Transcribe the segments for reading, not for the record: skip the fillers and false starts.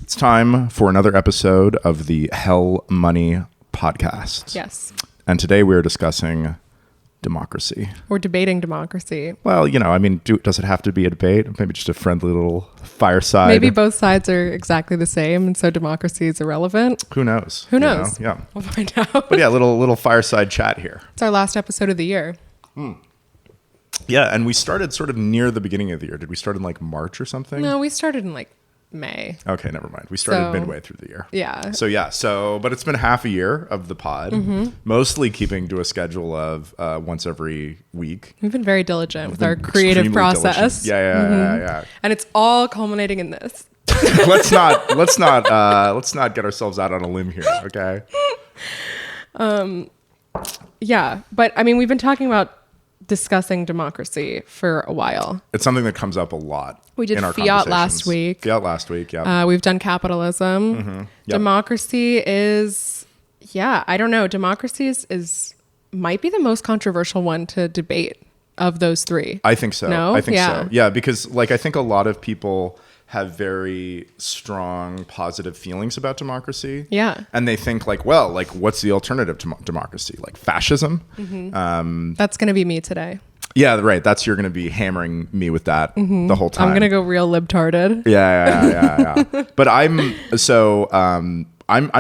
It's time for another episode of the Hell Money podcast. Yes. And today we're discussing democracy. We're debating democracy. Well, does it have to be a debate? Maybe just a friendly little fireside. Maybe both sides are exactly the same, and so democracy is irrelevant. Who knows? Who knows? Yeah. We'll find out. But yeah, little fireside chat here. It's our last episode of the year. Yeah, and we started sort of near the beginning of the year. Did we start in like March or something? No, we started in like May. Okay, never mind. We started So, midway through the year. Yeah. But it's been half a year of the pod, mostly keeping to a schedule of once every week. We've been very diligent with our creative process. Yeah. And it's all culminating in this. let's not get ourselves out on a limb here, okay? Yeah. But I mean, we've been talking about discussing democracy for a while. It's something that comes up a lot. We did in our fiat last week. Fiat last week, yeah. We've done capitalism. Yep. Democracy is, I don't know. Democracy is might be the most controversial one to debate of those three. I think so. No? I think Yeah. so. Yeah, because I think a lot of people have very strong positive feelings about democracy. Yeah. And they think what's the alternative to democracy? Like fascism? That's going to be me today. Yeah, right. You're going to be hammering me with that the whole time. I'm going to go real libtarded. Yeah. But I'm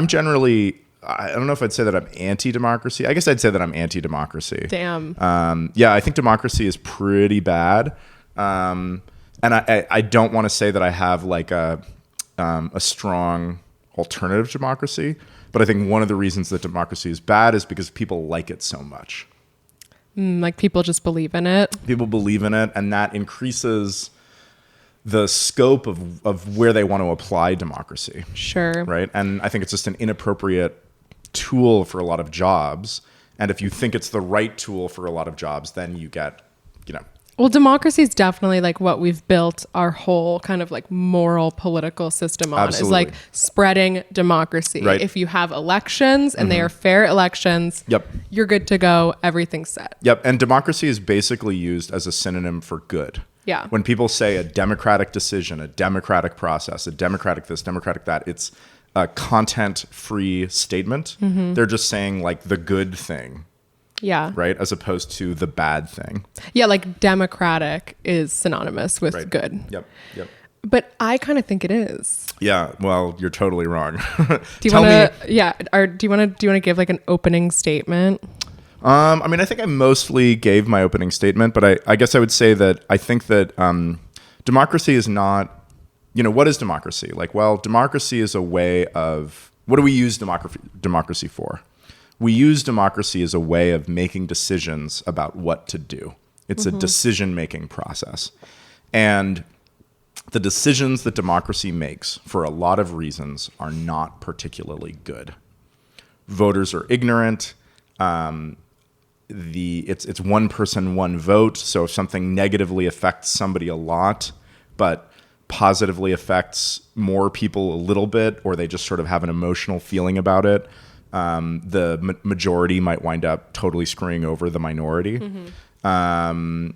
generally, I don't know if I'd say that I'm anti-democracy. I guess I'd say that I'm anti-democracy. Damn. I think democracy is pretty bad. And I don't want to say that I have like a strong alternative to democracy, but I think one of the reasons that democracy is bad is because people like it so much. Like people just believe in it. People believe in it, and that increases the scope of where they want to apply democracy. Sure. Right? And I think it's just an inappropriate tool for a lot of jobs. And if you think it's the right tool for a lot of jobs, then you get, Well, democracy is definitely like what we've built our whole kind of like moral political system on. Absolutely. Is like spreading democracy. Right. If you have elections and they are fair elections, you're good to go. Everything's set. Yep. And democracy is basically used as a synonym for good. Yeah. When people say a democratic decision, a democratic process, a democratic this, democratic that, it's a content-free statement. They're just saying like the good thing. Yeah. Right? As opposed to the bad thing. Yeah, like democratic is synonymous with good. Yep. But I kind of think it is. Yeah, well, you're totally wrong. Do you want to? Yeah. Do you want to give like an opening statement? I think I mostly gave my opening statement, but I guess I would say that I think that democracy is not. What is democracy? Democracy is a way of. What do we use democracy for? We use democracy as a way of making decisions about what to do. It's a decision-making process. And the decisions that democracy makes, for a lot of reasons, are not particularly good. Voters are ignorant. It's one person, one vote. So if something negatively affects somebody a lot, but positively affects more people a little bit, or they just sort of have an emotional feeling about it, the majority might wind up totally screwing over the minority. The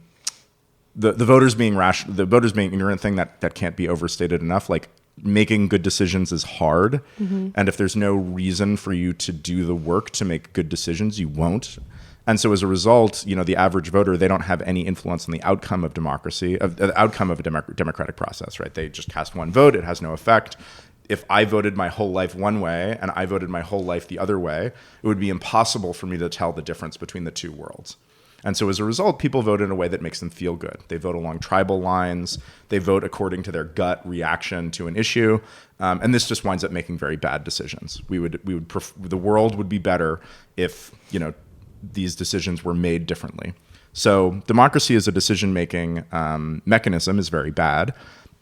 voters being ignorant thing that can't be overstated enough. Like making good decisions is hard, and if there's no reason for you to do the work to make good decisions, you won't. And so as a result, the average voter, they don't have any influence on the outcome of democracy, of the outcome of a democratic process, right? They just cast one vote. It has no effect. If I voted my whole life one way and I voted my whole life the other way, it would be impossible for me to tell the difference between the two worlds. And so as a result, people vote in a way that makes them feel good. They vote along tribal lines. They vote according to their gut reaction to an issue. And this just winds up making very bad decisions. The world would be better if, these decisions were made differently. So democracy as a decision-making mechanism is very bad.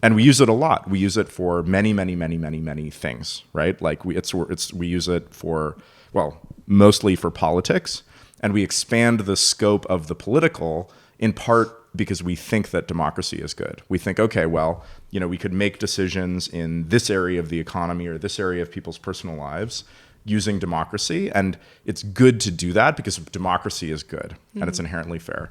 And we use it a lot. We use it for many, many, many, many, many things, right? Like we use it for, mostly for politics, and we expand the scope of the political in part because we think that democracy is good. We think, okay, we could make decisions in this area of the economy or this area of people's personal lives using democracy, and it's good to do that because democracy is good and it's inherently fair.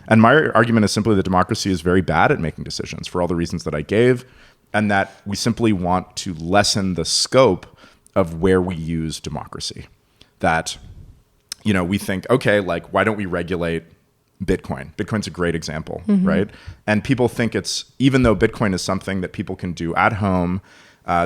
And my argument is simply that democracy is very bad at making decisions for all the reasons that I gave. and that we simply want to lessen the scope of where we use democracy. That, we think, okay, like, why don't we regulate Bitcoin? Bitcoin's a great example, right? And people think even though Bitcoin is something that people can do at home,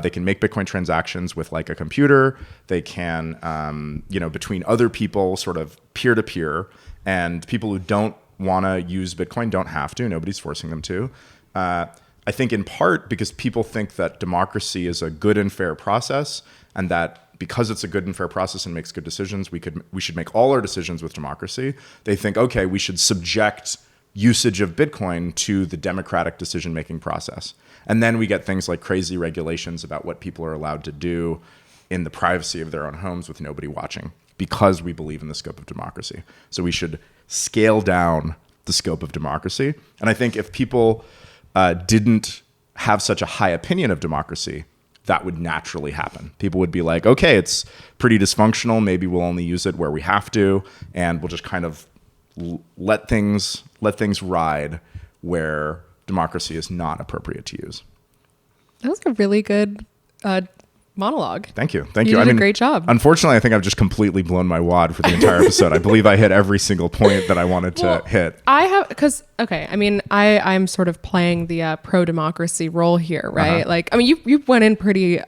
they can make Bitcoin transactions with like a computer. They can, between other people, sort of peer to peer, and people who don't want to use Bitcoin don't have to. Nobody's forcing them to. I think in part because people think that democracy is a good and fair process, and that because it's a good and fair process and makes good decisions, we should make all our decisions with democracy. They think, okay, we should subject usage of Bitcoin to the democratic decision-making process. And then we get things like crazy regulations about what people are allowed to do in the privacy of their own homes with nobody watching, because we believe in the scope of democracy. So we should scale down the scope of democracy. And I think if people didn't have such a high opinion of democracy, that would naturally happen. People would be like, okay, it's pretty dysfunctional. Maybe we'll only use it where we have to, and we'll just kind of let things ride where democracy is not appropriate to use. That was a really good monologue. Thank you. You did a great job. Unfortunately, I think I've just completely blown my wad for the entire episode. I believe I hit every single point that I wanted to hit. I'm sort of playing the pro-democracy role here, right? You went in pretty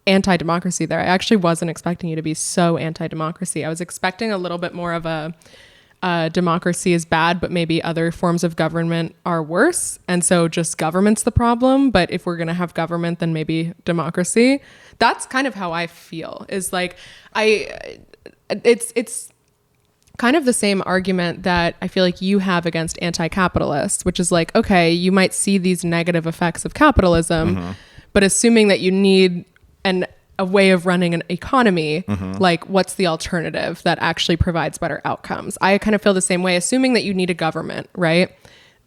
anti-democracy there. I actually wasn't expecting you to be so anti-democracy. I was expecting a little bit more of a democracy is bad, but maybe other forms of government are worse. And so just government's the problem. But if we're going to have government, then maybe democracy. That's kind of how I feel, is like, it's kind of the same argument that I feel like you have against anti-capitalists, which is like, okay, you might see these negative effects of capitalism, but assuming that you need a way of running an economy, like what's the alternative that actually provides better outcomes? I kind of feel the same way, assuming that you need a government, right?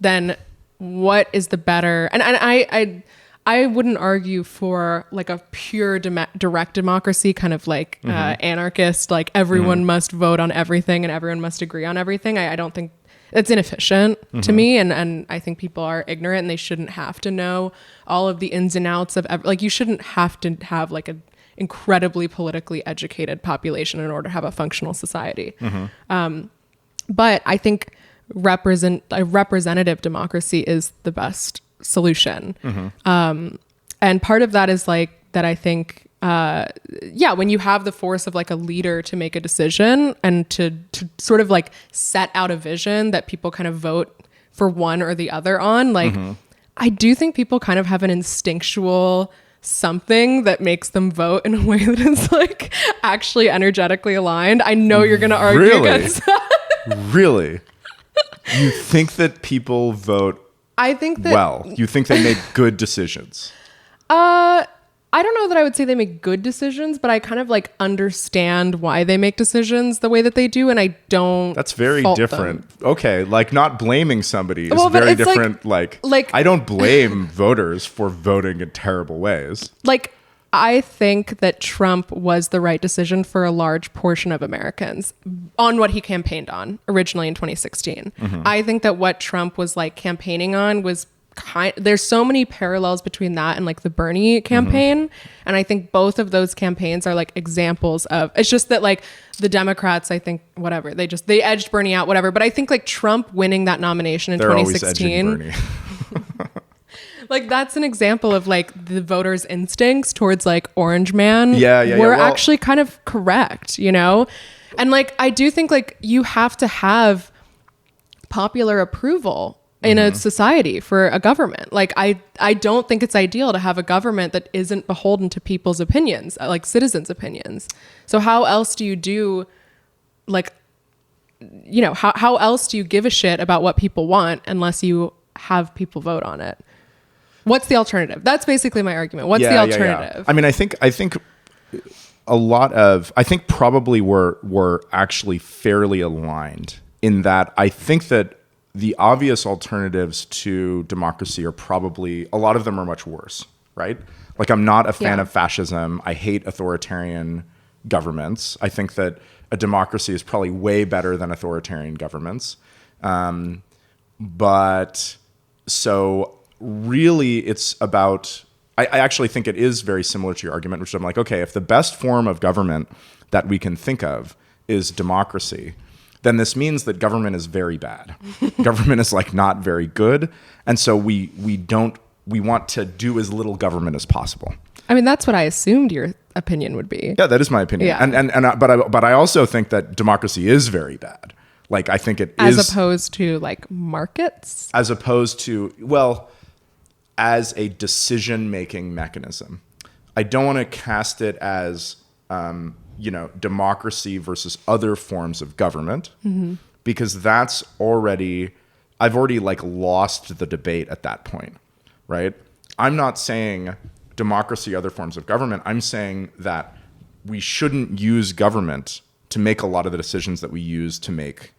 Then what is the better? And I wouldn't argue for like a pure direct democracy, kind of like anarchist, like everyone must vote on everything and everyone must agree on everything. I don't think it's inefficient to me. And I think people are ignorant and they shouldn't have to know all of the ins and outs of, like, you shouldn't have to have like an incredibly politically educated population in order to have a functional society. But I think a representative democracy is the best solution. And part of that is like that I think, when you have the force of like a leader to make a decision and to sort of like set out a vision that people kind of vote for one or the other on, like, I do think people kind of have an instinctual something that makes them vote in a way that is like actually energetically aligned. I know you're going to argue against that. Really? You think that people vote I think that you think they make good decisions? I don't know that I would say they make good decisions, but I kind of like understand why they make decisions the way that they do, and I don't. That's very different. Them. Okay, like not blaming somebody is very different. Like I don't blame voters for voting in terrible ways. Like, I think that Trump was the right decision for a large portion of Americans on what he campaigned on originally in 2016. I think that what Trump was like campaigning on was there's so many parallels between that and like the Bernie campaign. And I think both of those campaigns are like examples of, it's just that like the Democrats, I think, whatever, they edged Bernie out, whatever. But I think like Trump winning that nomination in 2016, always edging Bernie. like that's an example of like the voters' instincts towards like Orange Man were actually kind of correct, you know? And like, I do think like you have to have popular approval in a society for a government. Like I don't think it's ideal to have a government that isn't beholden to people's opinions, like citizens' opinions. So how else do you do, like, you know, how else do you give a shit about what people want unless you have people vote on it? What's the alternative? That's basically my argument. What's the alternative? I mean, I think a lot of, I think probably we're actually fairly aligned in that I think that the obvious alternatives to democracy are probably, a lot of them are much worse, right? Like, I'm not a fan of fascism. I hate authoritarian governments. I think that a democracy is probably way better than authoritarian governments. But so really it's about I actually think it is very similar to your argument, which I'm like, okay, if the best form of government that we can think of is democracy, then this means that government is very bad. Government is like not very good. And so we want to do as little government as possible. I mean, that's what I assumed your opinion would be. Yeah, that is my opinion. Yeah. But I also think that democracy is very bad. Like, I think it is. As opposed to like markets? As opposed to, well, as a decision-making mechanism. I don't want to cast it as, democracy versus other forms of government, because that's already, I've already like lost the debate at that point, right? I'm not saying democracy, other forms of government. I'm saying that we shouldn't use government to make a lot of the decisions that we use to make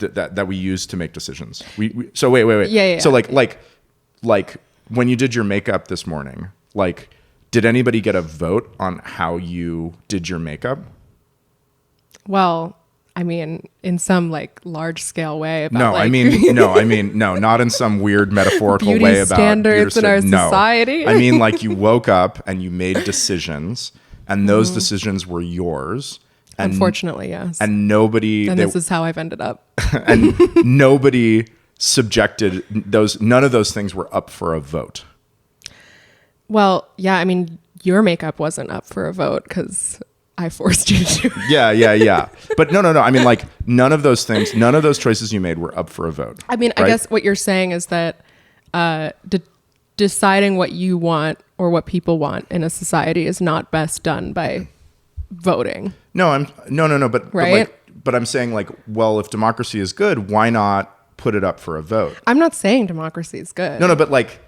that we use to make decisions. So wait. Yeah. So like when you did your makeup this morning, like, did anybody get a vote on how you did your makeup? Well, I mean, in some like large scale way. About, No, not in some weird metaphorical beauty way about standards in our society. I mean, like, you woke up and you made decisions, and those decisions were yours. And, unfortunately, yes. And nobody. And this is how I've ended up. And nobody subjected those. None of those things were up for a vote. Well, yeah. I mean, your makeup wasn't up for a vote because I forced you to. Yeah. But no. I mean, like, none of those things, none of those choices you made were up for a vote. I mean, right? I guess what you're saying is that deciding what you want or what people want in a society is not best done by voting. No. But right? But I'm saying, like, well, if democracy is good, why not put it up for a vote? I'm not saying democracy is good. No. But like.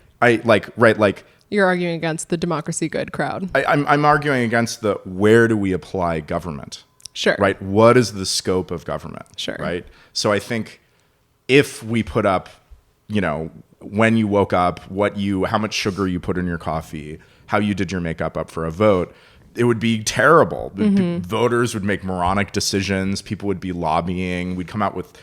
You're arguing against the democracy good crowd. I'm arguing against the where do we apply government? Sure. Right? What is the scope of government? Sure. Right? So I think if we put up, when you woke up, how much sugar you put in your coffee, how you did your makeup up for a vote, it would be terrible. Voters would make moronic decisions. People would be lobbying. We'd come out with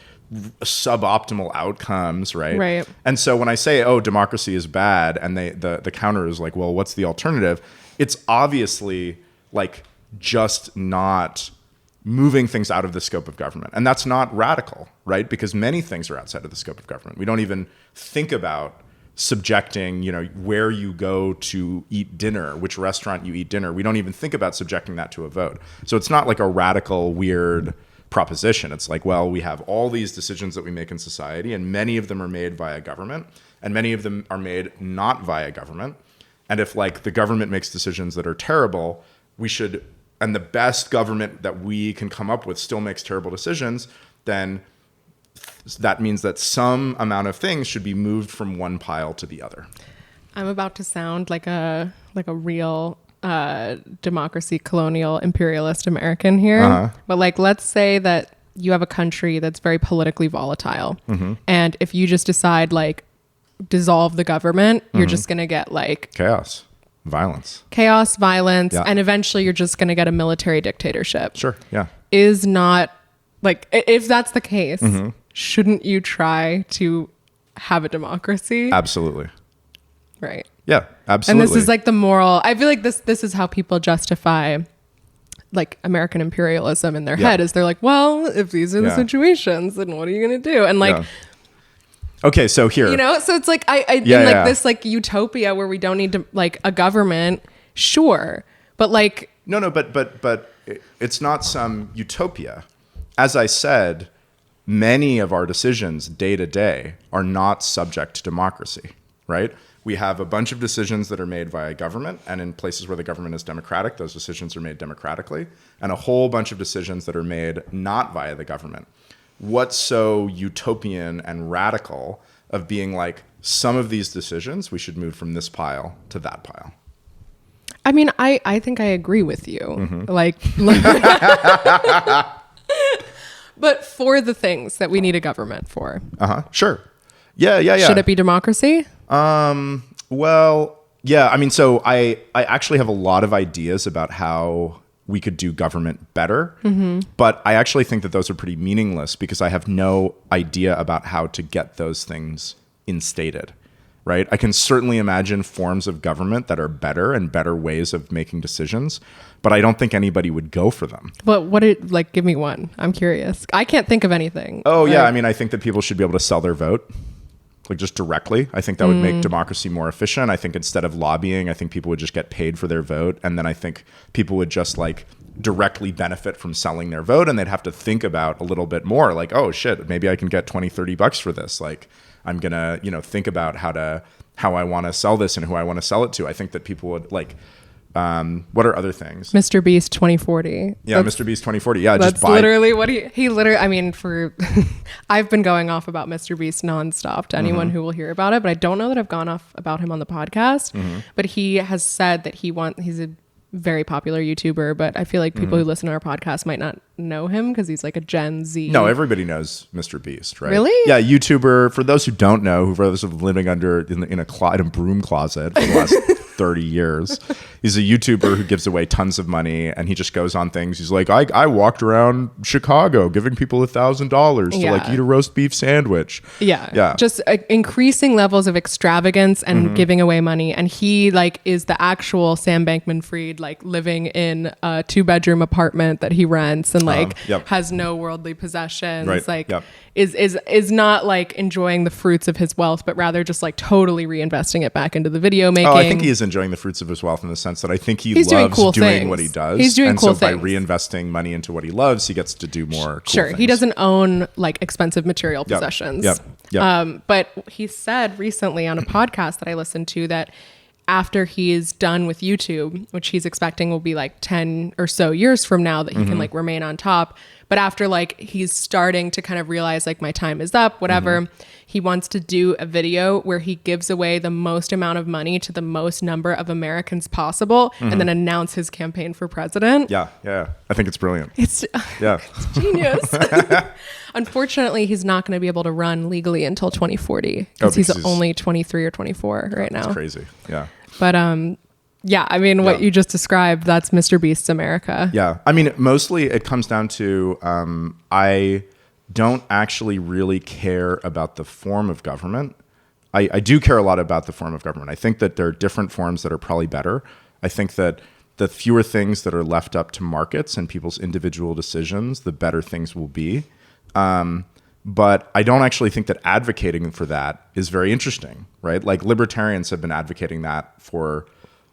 suboptimal outcomes, right? And so when I say, oh, democracy is bad, and the counter is like, well, what's the alternative? It's obviously like just not moving things out of the scope of government. And that's not radical, right? Because many things are outside of the scope of government. We don't even think about subjecting, where you go to eat dinner, which restaurant you eat dinner. We don't even think about subjecting that to a vote. So it's not like a radical, weird proposition. It's like, well, we have all these decisions that we make in society, and many of them are made via government, and many of them are made not via government. And if like the government makes decisions that are terrible, and the best government that we can come up with still makes terrible decisions, then that means that some amount of things should be moved from one pile to the other. I'm about to sound like a real democracy, colonial, imperialist American here. But like, let's say that you have a country that's very politically volatile. And if you just decide like dissolve the government, you're just going to get like chaos, violence, yeah. And eventually you're just going to get a military dictatorship. Sure. Yeah. Is not like, if that's the case, shouldn't you try to have a democracy? Absolutely. Right. Yeah, absolutely. And this is like the moral. I feel like this is how people justify like American imperialism in their head, is they're like, well, if these are the situations, then what are you going to do? And like, okay, so here, so it's like, this like utopia where we don't need to like a government. Sure. But like, no, but it's not some utopia. As I said, many of our decisions day to day are not subject to democracy, right? We have a bunch of decisions that are made via government, and in places where the government is democratic, those decisions are made democratically, and a whole bunch of decisions that are made not via the government. What's so utopian and radical of being like, some of these decisions we should move from this pile to that pile? I mean, I think I agree with you. Like, but for the things that we need a government for. Sure. Yeah. Should it be democracy? Well, yeah, I mean, so I actually have a lot of ideas about how we could do government better, but I actually think that those are pretty meaningless because I have no idea about how to get those things instated, right? I can certainly imagine forms of government that are better and better ways of making decisions, but I don't think anybody would go for them. But like, give me one. I'm curious. I can't think of anything. Oh, yeah. I mean, I think that people should be able to sell their vote, like just directly. I think that would make democracy more efficient. I think instead of lobbying, I think people would just get paid for their vote. And then I think people would just like directly benefit from selling their vote, and they'd have to think about a little bit more like, oh shit, maybe I can get $20-$30 for this. Like I'm going to, think about how I want to sell this and who I want to sell it to. I think that people would like, what are other things? Mr. Beast 2040. Yeah, Mr. Beast 2040. Yeah, that's just buy. Literally what he literally, I mean, I've been going off about Mr. Beast nonstop to anyone who will hear about it, but I don't know that I've gone off about him on the podcast. But he has said that he's a very popular YouTuber, but I feel like people who listen to our podcast might not know him because he's like a Gen Z. No, everybody knows Mr. Beast, right? Really? Yeah, YouTuber. For those who don't know, who for those who are living in a broom closet for the last 30 years, he's a YouTuber who gives away tons of money, and he just goes on things. He's like, I walked around Chicago giving people $1,000 to like eat a roast beef sandwich. Yeah. Just increasing levels of extravagance and giving away money. And he like is the actual Sam Bankman-Fried, like living in a 2-bedroom apartment that he rents and like has no worldly possessions. Right. Like is not like enjoying the fruits of his wealth, but rather just like totally reinvesting it back into the video making. Oh, I think he is enjoying the fruits of his wealth in the sense that I think he's loves doing what he does. He's doing cool things. And so by reinvesting money into what he loves, he gets to do more cool things. He doesn't own like expensive material possessions. But he said recently on a podcast that I listened to that after he's done with YouTube, which he's expecting will be like 10 or so years from now, that he can like remain on top. But after like he's starting to kind of realize like my time is up, whatever, he wants to do a video where he gives away the most amount of money to the most number of Americans possible and then announce his campaign for president. Yeah. I think it's brilliant. It's genius. Unfortunately, he's not going to be able to run legally until 2040 because he's only 23 or 24 right now. That's crazy. Yeah. But I mean, what you just described, that's Mr. Beast's America. Yeah. I mean, mostly it comes down to I don't actually really care about the form of government. I do care a lot about the form of government. I think that there are different forms that are probably better. I think that the fewer things that are left up to markets and people's individual decisions, the better things will be. But I don't actually think that advocating for that is very interesting, right? Like libertarians have been advocating that for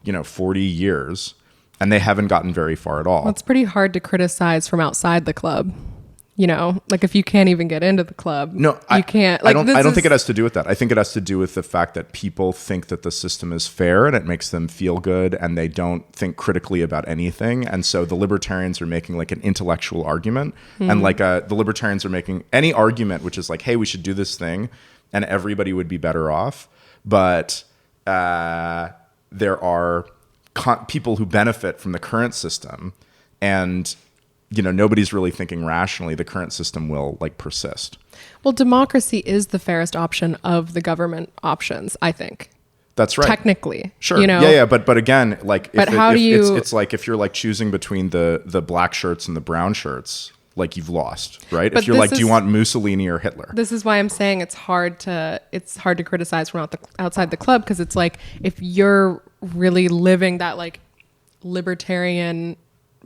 40 years, and they haven't gotten very far at all. Well, it's pretty hard to criticize from outside the club. Like if you can't even get into the club, you can't. Like, I don't think it has to do with that. I think it has to do with the fact that people think that the system is fair and it makes them feel good, and they don't think critically about anything. And so the libertarians are making like an intellectual argument, and like the libertarians are making any argument which is like, hey, we should do this thing, and everybody would be better off. But there are people who benefit from the current system, and nobody's really thinking rationally. The current system will like persist. Well, democracy is the fairest option of the government options, I think. That's right. Technically. Sure. Yeah. But again, like, it's like if you're like choosing between the black shirts and the brown shirts, like you've lost, right? But if you're like, do you want Mussolini or Hitler? This is why I'm saying it's hard to criticize from outside the club, because it's like, if you're really living that like libertarian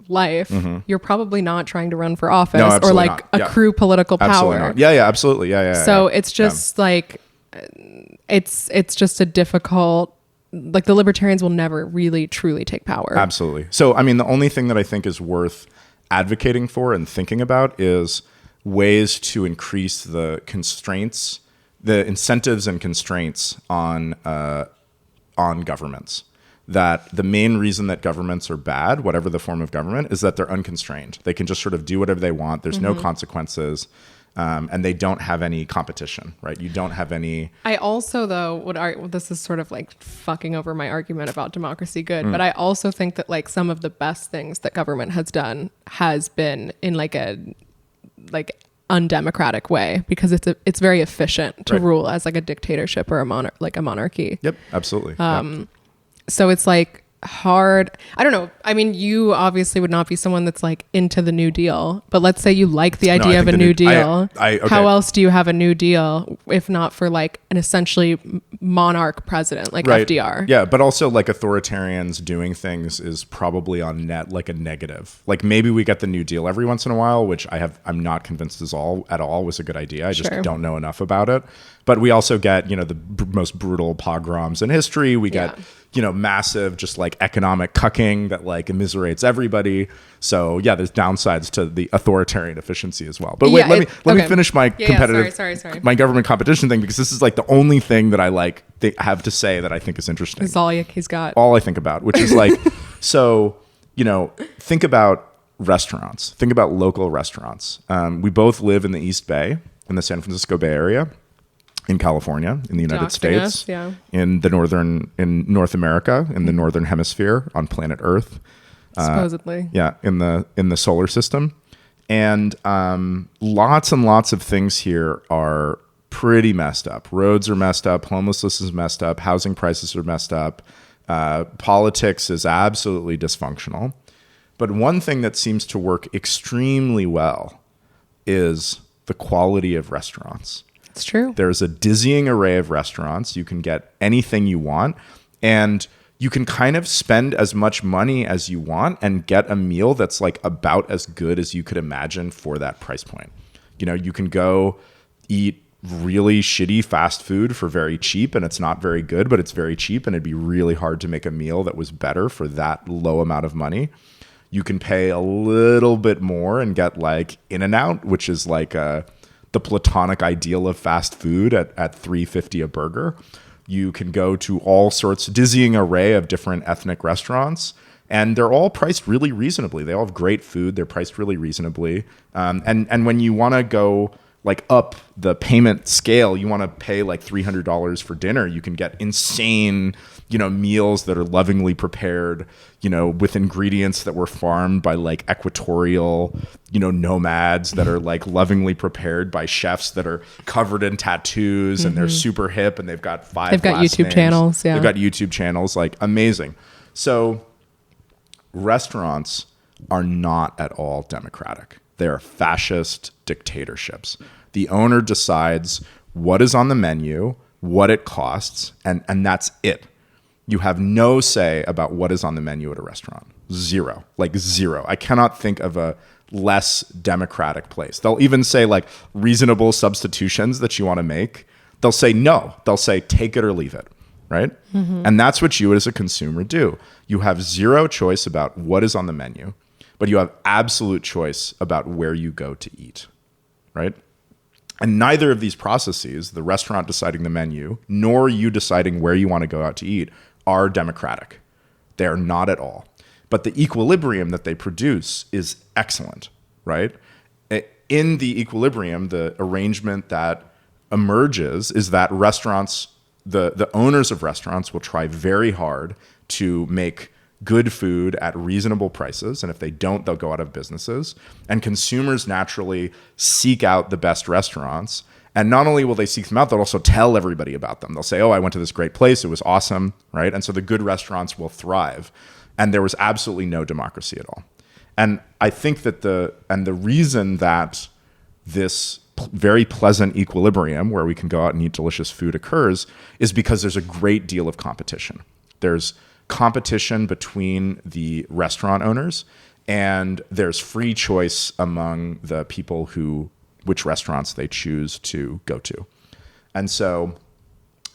life, you're probably not trying to run for office or like accrue political power. Absolutely. So it's just like, it's just a difficult, like the libertarians will never really truly take power. Absolutely. So, I mean, the only thing that I think is worth advocating for and thinking about is ways to increase the constraints, the incentives and constraints on governments. That the main reason that governments are bad, whatever the form of government, is that they're unconstrained. They can just sort of do whatever they want. There's no consequences, and they don't have any competition, right? You don't have any... I also, though, this is sort of like fucking over my argument about democracy good, but I also think that like some of the best things that government has done has been in like a undemocratic way, because it's very efficient to rule as like a dictatorship or a monarchy. Yep, absolutely. So it's like, hard. I don't know. I mean, you obviously would not be someone that's like into the New Deal, but let's say you like the idea of a New Deal. Okay. How else do you have a New Deal if not for like an essentially monarch president like FDR? Yeah, but also like authoritarians doing things is probably on net like a negative. Like maybe we get the New Deal every once in a while, which I'm not convinced at all was a good idea. I just don't know enough about it. But we also get, the most brutal pogroms in history. We get massive just like economic cucking that like immiserates everybody. So yeah, there's downsides to the authoritarian efficiency as well. But wait, let me finish my competitive, sorry. my government competition thing, because this is like the only thing that I like have to say that I think is interesting. It's all he's got. All I think about, which is like, so, think about restaurants, think about local restaurants. We both live in the East Bay, in the San Francisco Bay Area, in California, in the United States, in North America, in the Northern Hemisphere, on planet Earth, supposedly, in the solar system, and lots and lots of things here are pretty messed up. Roads are messed up, homelessness is messed up, housing prices are messed up, politics is absolutely dysfunctional. But one thing that seems to work extremely well is the quality of restaurants. It's true. There's a dizzying array of restaurants. You can get anything you want, and you can kind of spend as much money as you want and get a meal that's like about as good as you could imagine for that price point. You can go eat really shitty fast food for very cheap, and it's not very good, but it's very cheap, and it'd be really hard to make a meal that was better for that low amount of money. You can pay a little bit more and get like In-N-Out, which is like the platonic ideal of fast food at $3.50 a burger. You can go to all sorts, dizzying array of different ethnic restaurants, and they're all priced really reasonably. They all have great food. They're priced really reasonably. And when you want to go like up the payment scale, you want to pay like $300 for dinner, you can get insane, meals that are lovingly prepared, with ingredients that were farmed by like equatorial, nomads that are like lovingly prepared by chefs that are covered in tattoos and they're super hip and they've got YouTube names. channels. Yeah. They've got YouTube channels, like amazing. So restaurants are not at all democratic. They're fascist dictatorships. The owner decides what is on the menu, what it costs, and that's it. You have no say about what is on the menu at a restaurant. Zero. I cannot think of a less democratic place. They'll even say like reasonable substitutions that you want to make. They'll say no. They'll say take it or leave it, right? Mm-hmm. And that's what you as a consumer do. You have zero choice about what is on the menu, but you have absolute choice about where you go to eat, right? And neither of these processes, the restaurant deciding the menu, nor you deciding where you want to go out to eat, are democratic. They are not at all. But the equilibrium that they produce is excellent, right? In the equilibrium, the arrangement that emerges is that restaurants, the owners of restaurants will try very hard to make good food at reasonable prices. And if they don't, they'll go out of businesses. And consumers naturally seek out the best restaurants. And not only will they seek them out, they'll also tell everybody about them. They'll say, oh, I went to this great place. It was awesome, right? And so the good restaurants will thrive. And there was absolutely no democracy at all. And I think that the reason that this very pleasant equilibrium where we can go out and eat delicious food occurs is because there's a great deal of competition. There's competition between the restaurant owners, and there's free choice among the people which restaurants they choose to go to. And so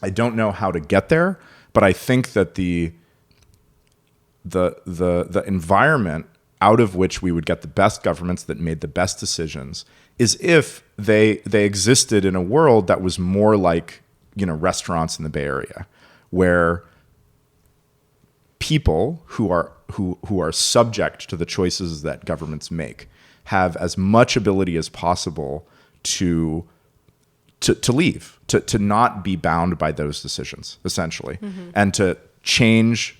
I don't know how to get there, but I think that the environment out of which we would get the best governments that made the best decisions is if they existed in a world that was more like, restaurants in the Bay Area, where people who are subject to the choices that governments make have as much ability as possible to leave, to not be bound by those decisions, essentially, and to change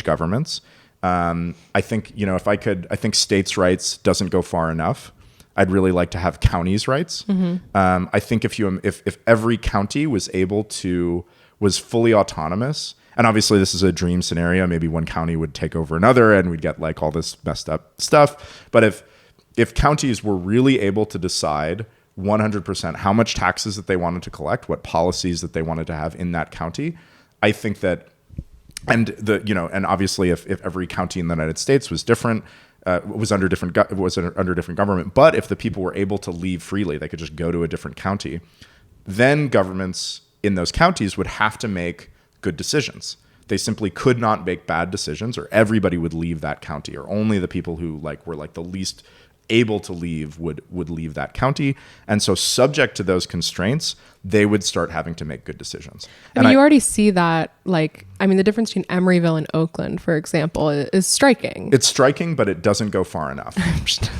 governments. I think, I think states' rights doesn't go far enough. I'd really like to have counties' rights. I think if every county was fully autonomous And obviously this is a dream scenario. Maybe one county would take over another and we'd get like all this messed up stuff. But if counties were really able to decide 100% how much taxes that they wanted to collect, what policies that they wanted to have in that county, I think that, and obviously if every county in the United States was different, was under different government, but if the people were able to leave freely, they could just go to a different county, then governments in those counties would have to make good decisions. They simply could not make bad decisions, or everybody would leave that county, or only the people who were the least able to leave would leave that county. And so subject to those constraints, they would start having to make good decisions. I mean, you already see that, the difference between Emeryville and Oakland, for example, is striking. It's striking, but it doesn't go far enough.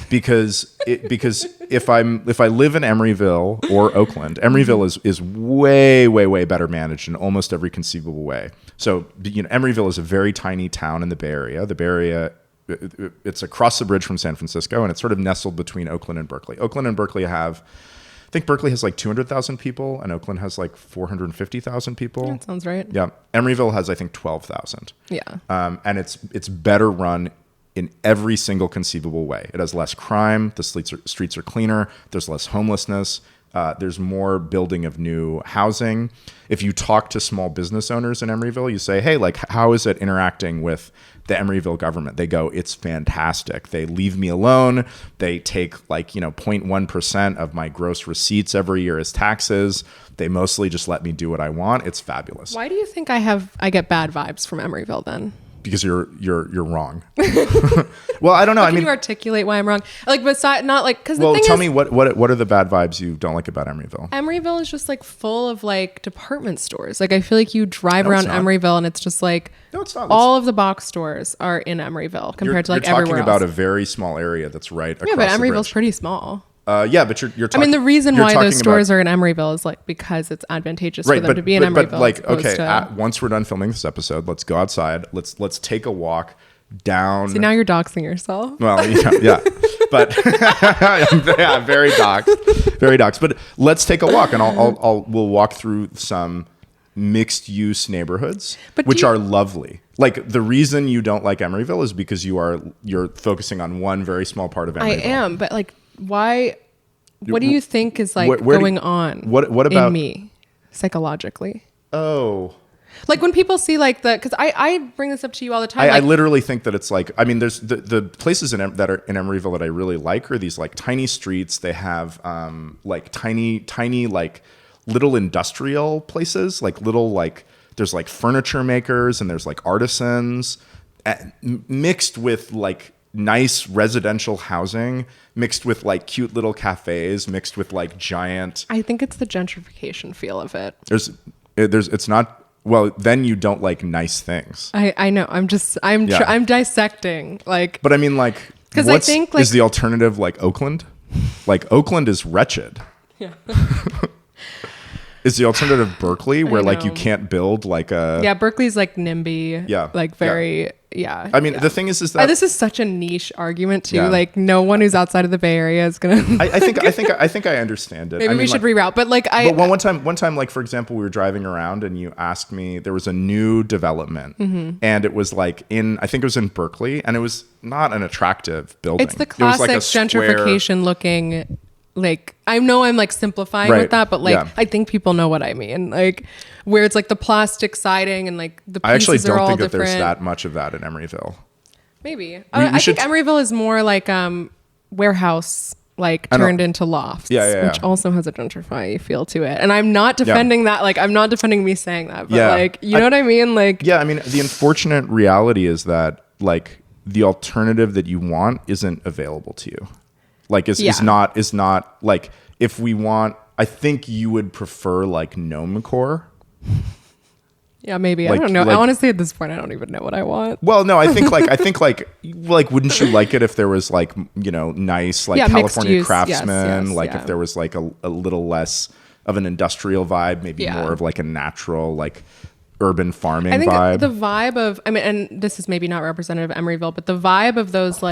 because if I live in Emeryville or Oakland, Emeryville is way, way, way better managed in almost every conceivable way. So, Emeryville is a very tiny town in the Bay Area. The Bay Area, it's across the bridge from San Francisco, and it's sort of nestled between Oakland and Berkeley. Oakland and Berkeley I think Berkeley has 200,000 people, and Oakland has 450,000 people. That sounds right. Yeah. Emeryville has, I think, 12,000. Yeah. And it's better run in every single conceivable way. It has less crime. The streets are cleaner. There's less homelessness. There's more building of new housing. If you talk to small business owners in Emeryville, you say, hey, how is it interacting with the Emeryville government? They go, it's fantastic. They leave me alone. They take 0.1% of my gross receipts every year as taxes. They mostly just let me do what I want. It's fabulous. Why do you think I get bad vibes from Emeryville then? Because you're wrong. Well, I don't know. Can you articulate why I'm wrong? Besides, not because. Well, tell me what are the bad vibes you don't like about Emeryville? Emeryville is just full of department stores. I feel like you drive around Emeryville and it's just no, it's not. All of the box stores are in Emeryville compared to everywhere else. You're talking about a very small area that's right across the bridge. Yeah, but Emeryville's pretty small. Yeah, but you're talking. The reason why those stores are in Emeryville is because it's advantageous for them to be in Emeryville. Once we're done filming this episode, let's go outside. Let's take a walk down. See, now you're doxing yourself. Well, yeah, but yeah, very doxed. But let's take a walk, and we'll walk through some mixed use neighborhoods, which are lovely. The reason you don't like Emeryville is because you're focusing on one very small part of Emeryville. I am, but why? What do you think is going on? What about in me psychologically? Oh, when people see because I bring this up to you all the time. I literally think that it's there's the places that are in Emeryville that I really like are these tiny streets. They have tiny little industrial places, there's furniture makers and there's artisans mixed with nice residential housing, mixed with cute little cafes, mixed with giant. I think it's the gentrification feel of it. It's not. Well, then you don't like nice things. I know. I'm dissecting but because I think is the alternative Oakland? Oakland is wretched. Yeah. Is the alternative Berkeley, where you can't build Yeah, Berkeley's NIMBY. Yeah. Very. Yeah. The thing is that this is such a niche argument too. Yeah. No one who's outside of the Bay Area is gonna. I think I understand it. Maybe we should reroute. But one time, for example, we were driving around and you asked me, there was a new development, and it was I think it was in Berkeley, and it was not an attractive building. It's the classic gentrification looking. I know I'm simplifying with that, but I think people know what I mean. Where it's the plastic siding and the pieces I actually don't are all think that different. there's that much of that in Emeryville. Maybe I think Emeryville is more warehouse turned into lofts, which also has a gentrifying feel to it. And I'm not defending that. I'm not defending me saying that, but you know what I mean? The unfortunate reality is that the alternative that you want isn't available to you. Is not if we want, I think you would prefer Gnomecore. Yeah, maybe. I don't know. Honestly, at this point, I don't even know what I want. Well, no, I think wouldn't you like it if there was nice California craftsmen, if there was a little less of an industrial vibe, maybe more of a natural urban farming vibe. I think the vibe of, and this is maybe not representative of Emeryville, but the vibe of those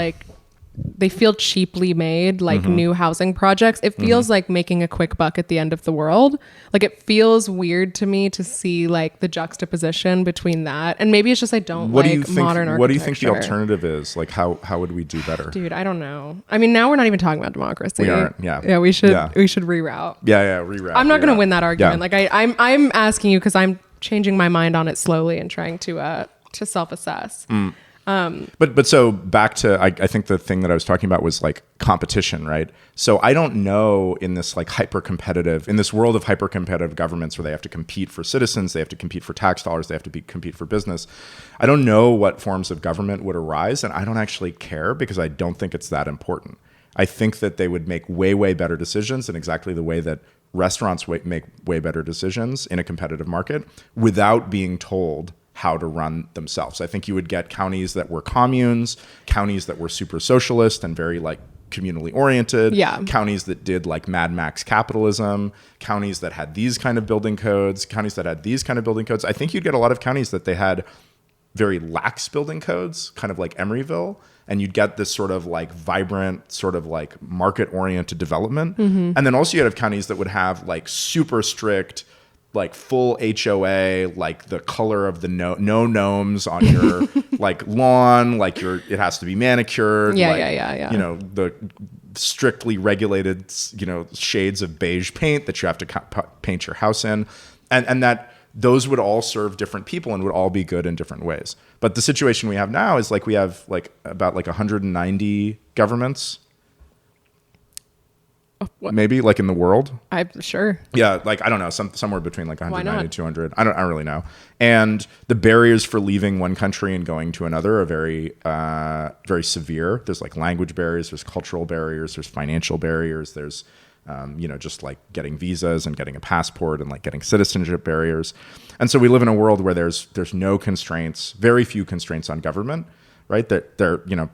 they feel cheaply made, like new housing projects. It feels like making a quick buck at the end of the world. Like it feels weird to me to see like the juxtaposition between that. And maybe it's just I don't What like do you think, modern architecture. What do you think the alternative is? Like how would we do better? Dude, I don't know. I mean, now we're not even talking about democracy. We aren't. Yeah. Yeah, we should reroute. Yeah, reroute. I'm not going to win that argument. Yeah. Like I'm asking you because I'm changing my mind on it slowly and trying to self-assess. But so back to I think the thing that I was talking about was like competition, right? So I don't know in this like in this world of hyper competitive governments where they have to compete for citizens, they have to compete for tax dollars, they have to compete for business. I don't know what forms of government would arise, and I don't actually care because I don't think it's that important. I think that they would make way better decisions in exactly the way that restaurants make way better decisions in a competitive market without being told how to run themselves. I think you would get counties that were communes, counties that were super socialist and very like communally oriented, counties that did like Mad Max capitalism, counties that had these kind of building codes, counties that had these kind of building codes. I think you'd get a lot of counties that they had very lax building codes, kind of like Emeryville, and you'd get this sort of like vibrant, sort of like market-oriented development. And then also you'd have counties that would have like super strict, like full HOA, like the color of the no gnomes on your like lawn, like it has to be manicured. Yeah. You know, the strictly regulated, you know, shades of beige paint that you have to paint your house in. And that those would all serve different people and would all be good in different ways. But the situation we have now is like we have like about like 190 governments. Maybe like in the world. I'm sure. Yeah, like I don't know, somewhere between like 190 and 200. I don't really know. And the barriers for leaving one country and going to another are very severe. There's like language barriers, there's cultural barriers, there's financial barriers, there's you know, just like getting visas and getting a passport and like getting citizenship barriers. And so we live in a world where there's no constraints, very few constraints on government, right? That they're, you know,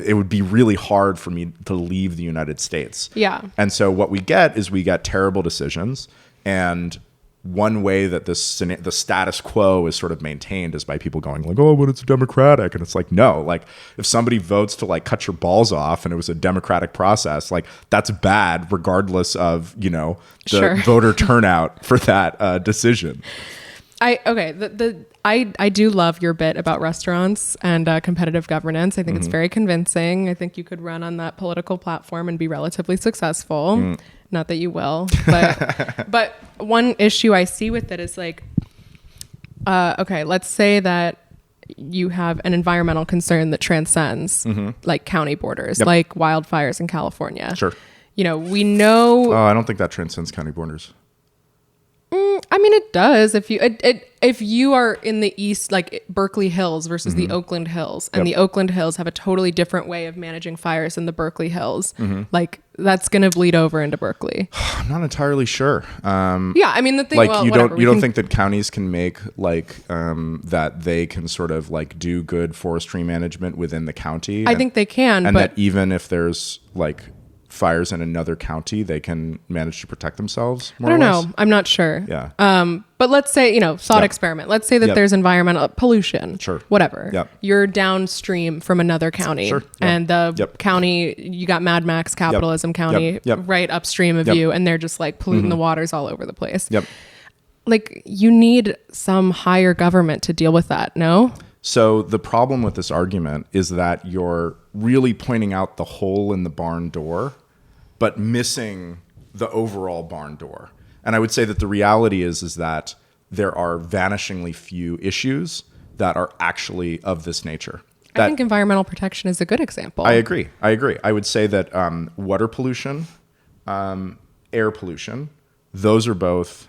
it would be really hard for me to leave the United States. Yeah. And so what we get is we get terrible decisions. And one way that the status quo is sort of maintained is by people going like, oh, but it's democratic. And it's like, no, like if somebody votes to like cut your balls off and it was a democratic process, like that's bad regardless of, you know, the voter turnout for that decision. I do love your bit about restaurants and competitive governance. I think it's very convincing. I think you could run on that political platform and be relatively successful. Not that you will, but one issue I see with it is like, okay, let's say that you have an environmental concern that transcends like county borders, like wildfires in California. Sure. You know, we know. Oh, I don't think that transcends county borders. I mean, it does. If you are in the east, like Berkeley Hills versus the Oakland Hills, and the Oakland Hills have a totally different way of managing fires than the Berkeley Hills, like that's going to bleed over into Berkeley. I'm not entirely sure. Yeah, I mean the thing. Like well, you whatever, don't think that counties can make like that they can sort of like do good forestry management within the county. I think they can, and but that even if there's like fires in another county, they can manage to protect themselves more I don't or less? know. I'm not sure. Yeah. But let's say, you know, thought experiment. Let's say that there's environmental pollution. Sure. Whatever. Yep. You're downstream from another county. Sure. And the county, you got Mad Max capitalism county right upstream of you, and they're just like polluting the waters all over the place. Yep. Like you need some higher government to deal with that, no? So the problem with this argument is that you're really pointing out the hole in the barn door, but missing the overall barn door. And I would say that the reality is that there are vanishingly few issues that are actually of this nature. I think environmental protection is a good example. I agree. I would say that water pollution, air pollution, those are both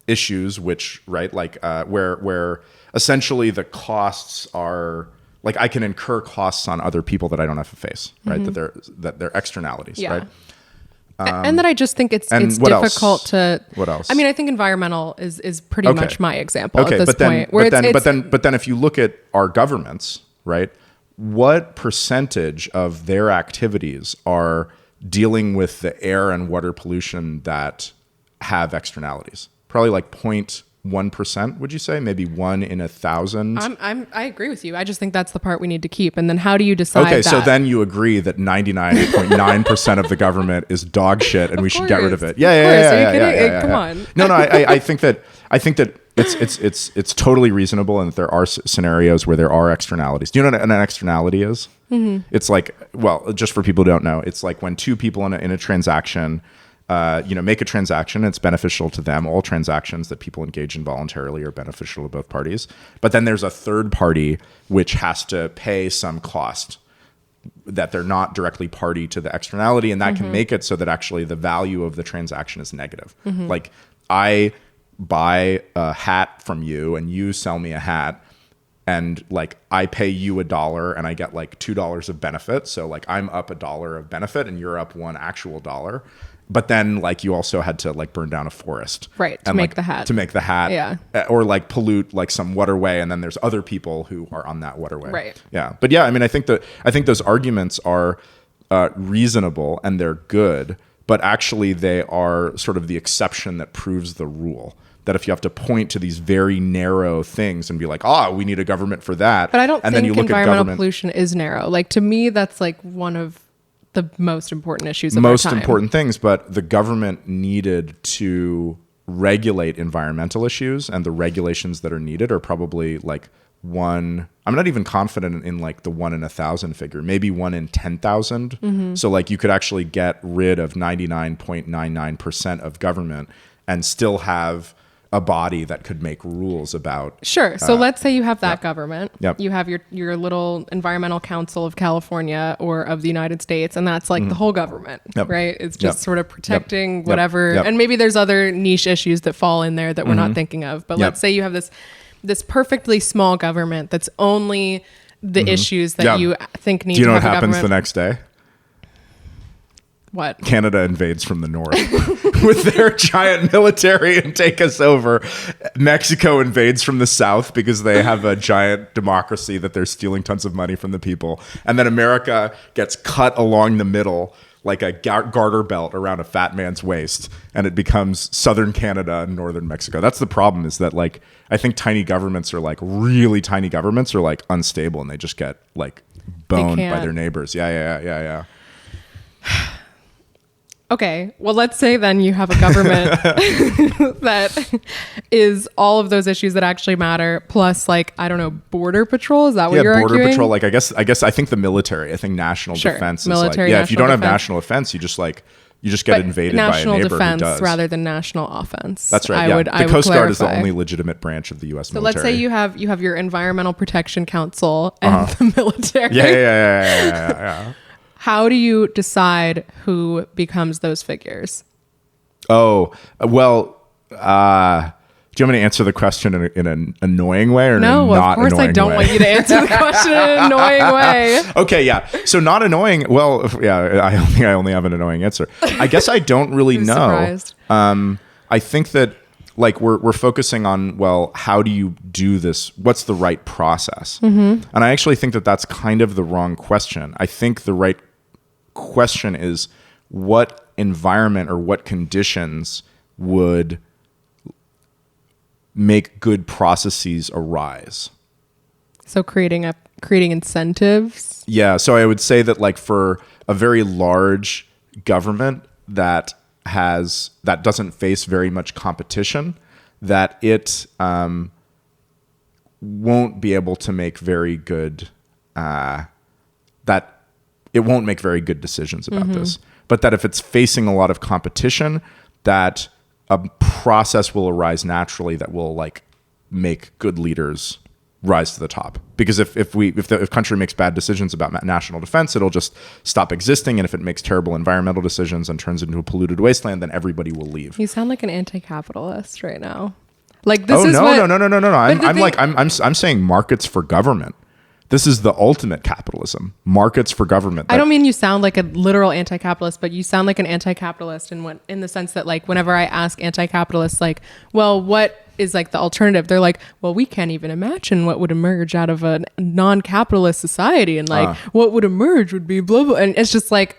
issues which, right, like where essentially the costs are, like I can incur costs on other people that I don't have to face, right? That they're externalities, right? And that I just think it's difficult to. What else? I mean, I think environmental is pretty much my example at this point. But then if you look at our governments, right? What percentage of their activities are dealing with the air and water pollution that have externalities? Probably like 1%, would you say? Maybe 1 in 1,000? I agree with you. I just think that's the part we need to keep. And then how do you decide Okay, that? so then you agree that 99.9% of the government is dog shit and we should get rid of it. Yeah. Come on. No, I think that it's totally reasonable, and that there are scenarios where there are externalities. Do you know what an externality is? Mm-hmm. It's like, well, just for people who don't know, it's like when two people in a transaction make a transaction, it's beneficial to them. All transactions that people engage in voluntarily are beneficial to both parties. But then there's a third party which has to pay some cost that they're not directly party to the externality, and that can make it so that actually the value of the transaction is negative. Like, I buy a hat from you and you sell me a hat, and like I pay you $1 and I get like $2 of benefit. So like I'm up $1 of benefit and you're up $1 actual dollar. But then like you also had to like burn down a forest. Right. To make the hat. Yeah. Or like pollute like some waterway, and then there's other people who are on that waterway. Right. Yeah. But yeah, I mean, I think those arguments are reasonable and they're good, but actually they are sort of the exception that proves the rule. That if you have to point to these very narrow things and be like, we need a government for that. But I don't and think then you look environmental at pollution is narrow. Like, to me, that's like one of the most important issues of our time. Important things, but the government needed to regulate environmental issues, and the regulations that are needed are probably like I'm not even confident in like the 1 in 1,000 figure, maybe 1 in 10,000. So like you could actually get rid of 99.99% of government and still have a body that could make rules about. Sure. So let's say you have that government. Yep. You have your little Environmental Council of California or of the United States, and that's like the whole government, right? It's just sort of protecting whatever. And maybe there's other niche issues that fall in there that we're not thinking of. But let's say you have this perfectly small government that's only the issues that you think need to have a government. Do you know what happens the next day? What? Canada invades from the north with their giant military and take us over. Mexico invades from the south because they have a giant democracy that they're stealing tons of money from the people. And then America gets cut along the middle like a garter belt around a fat man's waist, and it becomes southern Canada and northern Mexico. That's the problem, is that like I think tiny governments are like really tiny governments are like unstable, and they just get like boned by their neighbors. Yeah. Okay, well, let's say then you have a government that is all of those issues that actually matter, plus like, I don't know, border patrol. Is that what you're border arguing? Patrol. Like, I think the military. I think national defense military, is like, if you don't have defense. national defense, you just get invaded by a neighbor national defense who does. rather than national offense. That's right. The Coast Guard is the only legitimate branch of the U.S. military. So let's say you have your Environmental Protection Council and the military. Yeah. How do you decide who becomes those figures? Oh, well, do you want me to answer the question in an annoying way or no, in a not annoying way? No, of course I don't want you to answer the question in an annoying way. Okay, yeah. So not annoying. Well, yeah, I think I only have an annoying answer. I guess I don't really know. Surprised. I think that like we're focusing on, well, how do you do this? What's the right process? And I actually think that that's kind of the wrong question. I think the right question is what environment or what conditions would make good processes arise. So creating incentives. Yeah. So I would say that like for a very large government that doesn't face very much competition, that it won't be able to make very good it won't make very good decisions about this. But that if it's facing a lot of competition, that a process will arise naturally that will like make good leaders rise to the top. Because if the country makes bad decisions about national defense, it'll just stop existing. And if it makes terrible environmental decisions and turns into a polluted wasteland, then everybody will leave. You sound like an anti-capitalist right now. Like this no. I'm saying markets for government. This is the ultimate capitalism. Markets for government. I don't mean you sound like a literal anti-capitalist, but you sound like an anti-capitalist in the sense that like whenever I ask anti-capitalists, like, well, what is like the alternative? They're like, well, we can't even imagine what would emerge out of a non-capitalist society, and like what would emerge would be blah blah. And it's just like,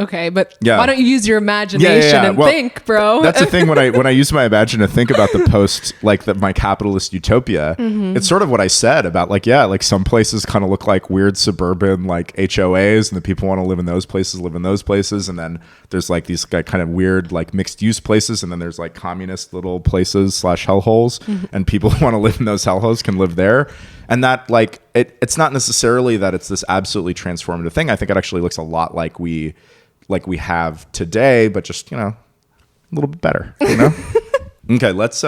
Okay, but Yeah. why don't you use your imagination and Well, think, bro? That's the thing when I use my imagination to think about the post, like my capitalist utopia. It's sort of what I said about like some places kind of look like weird suburban like HOAs, and the people want to live in those places, and then there's like these kind of weird like mixed use places, and then there's like communist little places / hellholes, and people who want to live in those hellholes can live there. And that like it's not necessarily that it's this absolutely transformative thing. I think it actually looks a lot like we have today, but just, you know, a little bit better, you know? Okay, let's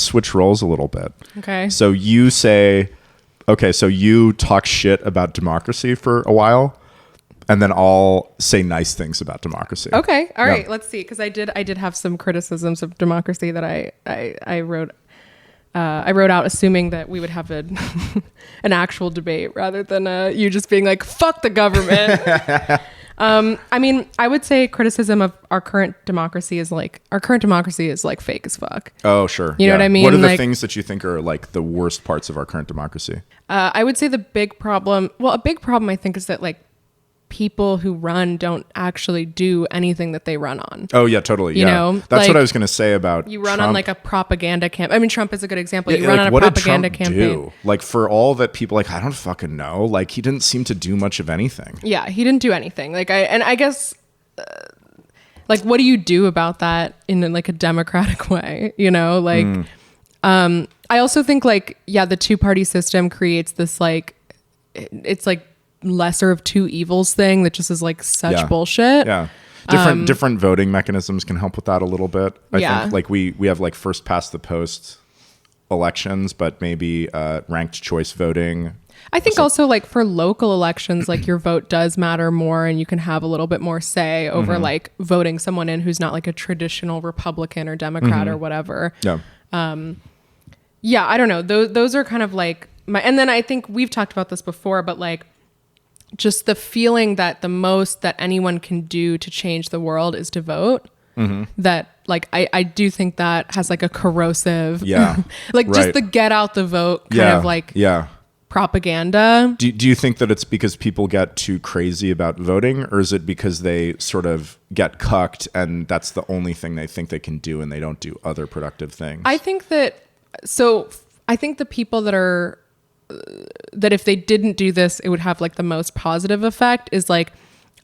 switch roles a little bit. Okay. So you talk shit about democracy for a while, and then I'll say nice things about democracy. Okay. All right. Let's see. Because I did have some criticisms of democracy that I wrote. I wrote out assuming that we would have an actual debate rather than you just being like, fuck the government. I mean, I would say criticism of our current democracy is like fake as fuck. Oh, sure. You know what I mean? What are the like, things that you think are like the worst parts of our current democracy? I would say a big problem I think is that like people who run don't actually do anything that they run on. Oh yeah, totally. You know, that's like, what I was going to say about you run Trump. on like a propaganda camp. I mean, Trump is a good example. Yeah, you run like, on a what propaganda did Trump campaign. do? Like for all that people like, I don't fucking know. Like he didn't seem to do much of anything. Yeah, he didn't do anything. Like I guess, like what do you do about that in like a democratic way? You know, like, I also think like, yeah, the 2-party system creates this like, it's like lesser of two evils thing that just is like such bullshit. Yeah. Different voting mechanisms can help with that a little bit. I think like we have like first past the post elections, but maybe ranked choice voting. I think also like for local elections, like your vote does matter more and you can have a little bit more say over like voting someone in who's not like a traditional Republican or Democrat or whatever. Yeah. Yeah, I don't know. Those are kind of like and then I think we've talked about this before, but like just the feeling that the most that anyone can do to change the world is to vote. That like I do think that has like a corrosive like just the get out the vote kind of like propaganda. Do you think that it's because people get too crazy about voting, or is it because they sort of get cucked and that's the only thing they think they can do and they don't do other productive things? I think the people that if they didn't do this, it would have like the most positive effect is like,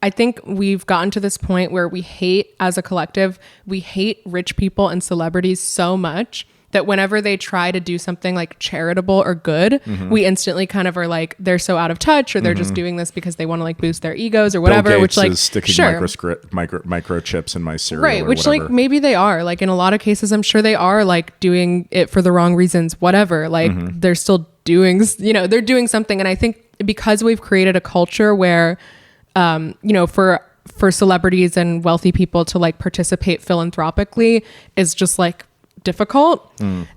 I think we've gotten to this point where we hate as a collective, we hate rich people and celebrities so much that whenever they try to do something like charitable or good, we instantly kind of are like, they're so out of touch or they're just doing this because they want to like boost their egos or whatever. Bill Gates which like is sticking microchips in my cereal, right? Which whatever. like maybe they are like in a lot of cases, I'm sure they are like doing it for the wrong reasons, whatever. Like they're still doing, you know, they're doing something. And I think because we've created a culture where, you know, for celebrities and wealthy people to like participate philanthropically is just like difficult.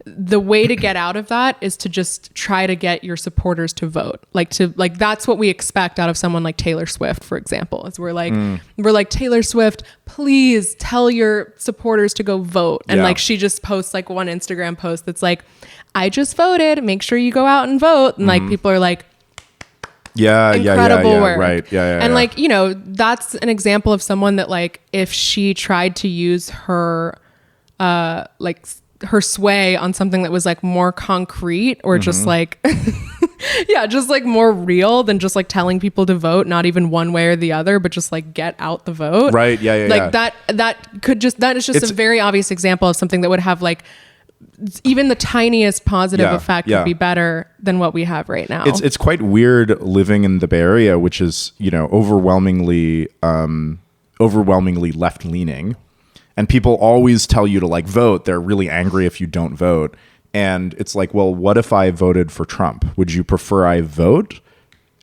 The way to get out of that is to just try to get your supporters to vote. Like that's what we expect out of someone like Taylor Swift, for example, is we're like Taylor Swift, please tell your supporters to go vote. And like she just posts like one Instagram post that's like, I just voted, make sure you go out and vote. And like people are like, incredible work. Right. And like, you know, that's an example of someone that like if she tried to use her like her sway on something that was like more concrete or just like just like more real than just like telling people to vote, not even one way or the other, but just like get out the vote. Right. That is just a very obvious example of something that would have like even the tiniest positive effect would be better than what we have right now. It's quite weird living in the Bay Area, which is, you know, overwhelmingly left leaning. And people always tell you to like vote. They're really angry if you don't vote. And it's like, well, what if I voted for Trump? Would you prefer I vote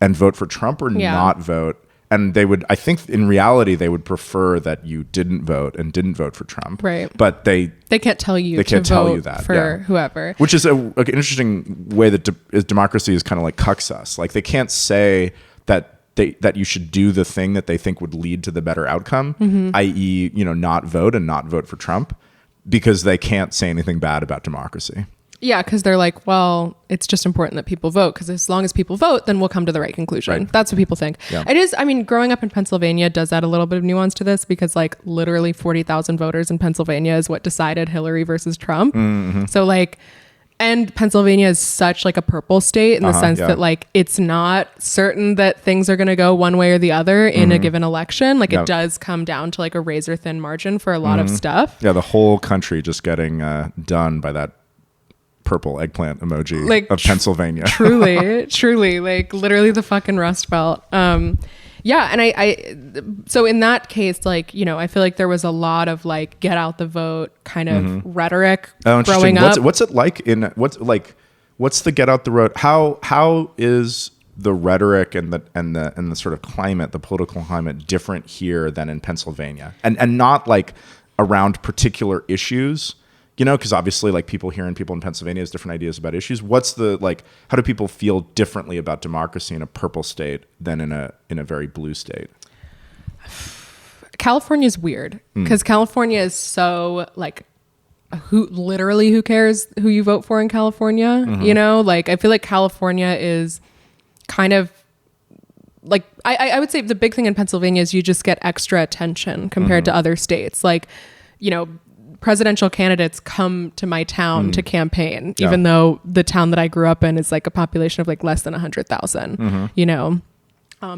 and vote for Trump or not vote? And they would, I think in reality, they would prefer that you didn't vote and didn't vote for Trump. Right. But they can't tell you that for whoever. Which is an interesting way that democracy is kind of like cucks us. Like they can't say that you should do the thing that they think would lead to the better outcome, i.e., you know, not vote and not vote for Trump, because they can't say anything bad about democracy. Yeah, because they're like, well, it's just important that people vote, because as long as people vote, then we'll come to the right conclusion. Right. That's what people think. Yeah. It is, I mean, growing up in Pennsylvania does add a little bit of nuance to this, because like literally 40,000 voters in Pennsylvania is what decided Hillary versus Trump. Mm-hmm. So like, and Pennsylvania is such like a purple state in the sense that like it's not certain that things are going to go one way or the other in a given election. Like it does come down to like a razor thin margin for a lot of stuff. Yeah, the whole country just getting done by that purple eggplant emoji like, of Pennsylvania. truly, like literally the fucking Rust Belt. Yeah, and I so in that case, like, you know, I feel like there was a lot of like get out the vote kind of rhetoric growing up. What's it like what's the get out the vote? How is the rhetoric and the sort of climate, the political climate, different here than in Pennsylvania? And not like around particular issues, you know, because obviously like people here and people in Pennsylvania has different ideas about issues. What's the like? How do people feel differently about democracy in a purple state than in a very blue state? California is weird because California is so like who cares who you vote for in California? You know, like I feel like California is kind of like I would say the big thing in Pennsylvania is you just get extra attention compared to other states. Like, you know, presidential candidates come to my town to campaign, even though the town that I grew up in is like a population of like less than 100,000, you know.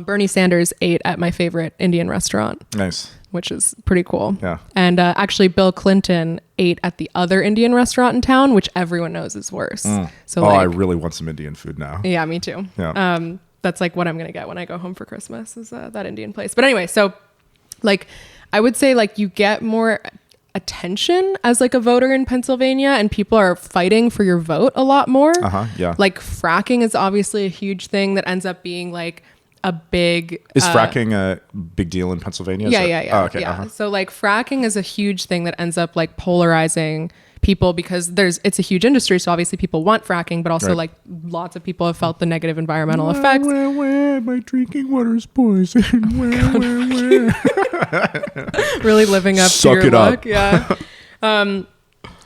Bernie Sanders ate at my favorite Indian restaurant. Nice. Which is pretty cool. Yeah. And actually Bill Clinton ate at the other Indian restaurant in town, which everyone knows is worse. So like, I really want some Indian food now. Yeah, me too. Yeah. That's like what I'm going to get when I go home for Christmas is that Indian place. But anyway, so like I would say like you get more attention as like a voter in Pennsylvania, and people are fighting for your vote a lot more. Yeah. Like fracking is obviously a huge thing that ends up being like a big... Is fracking a big deal in Pennsylvania? Yeah. Oh, okay. Yeah. So like fracking is a huge thing that ends up like polarizing people because it's a huge industry. So obviously people want fracking, but also like lots of people have felt the negative environmental effects. My drinking water is poison. Really living up Suck to your it up. look. Yeah.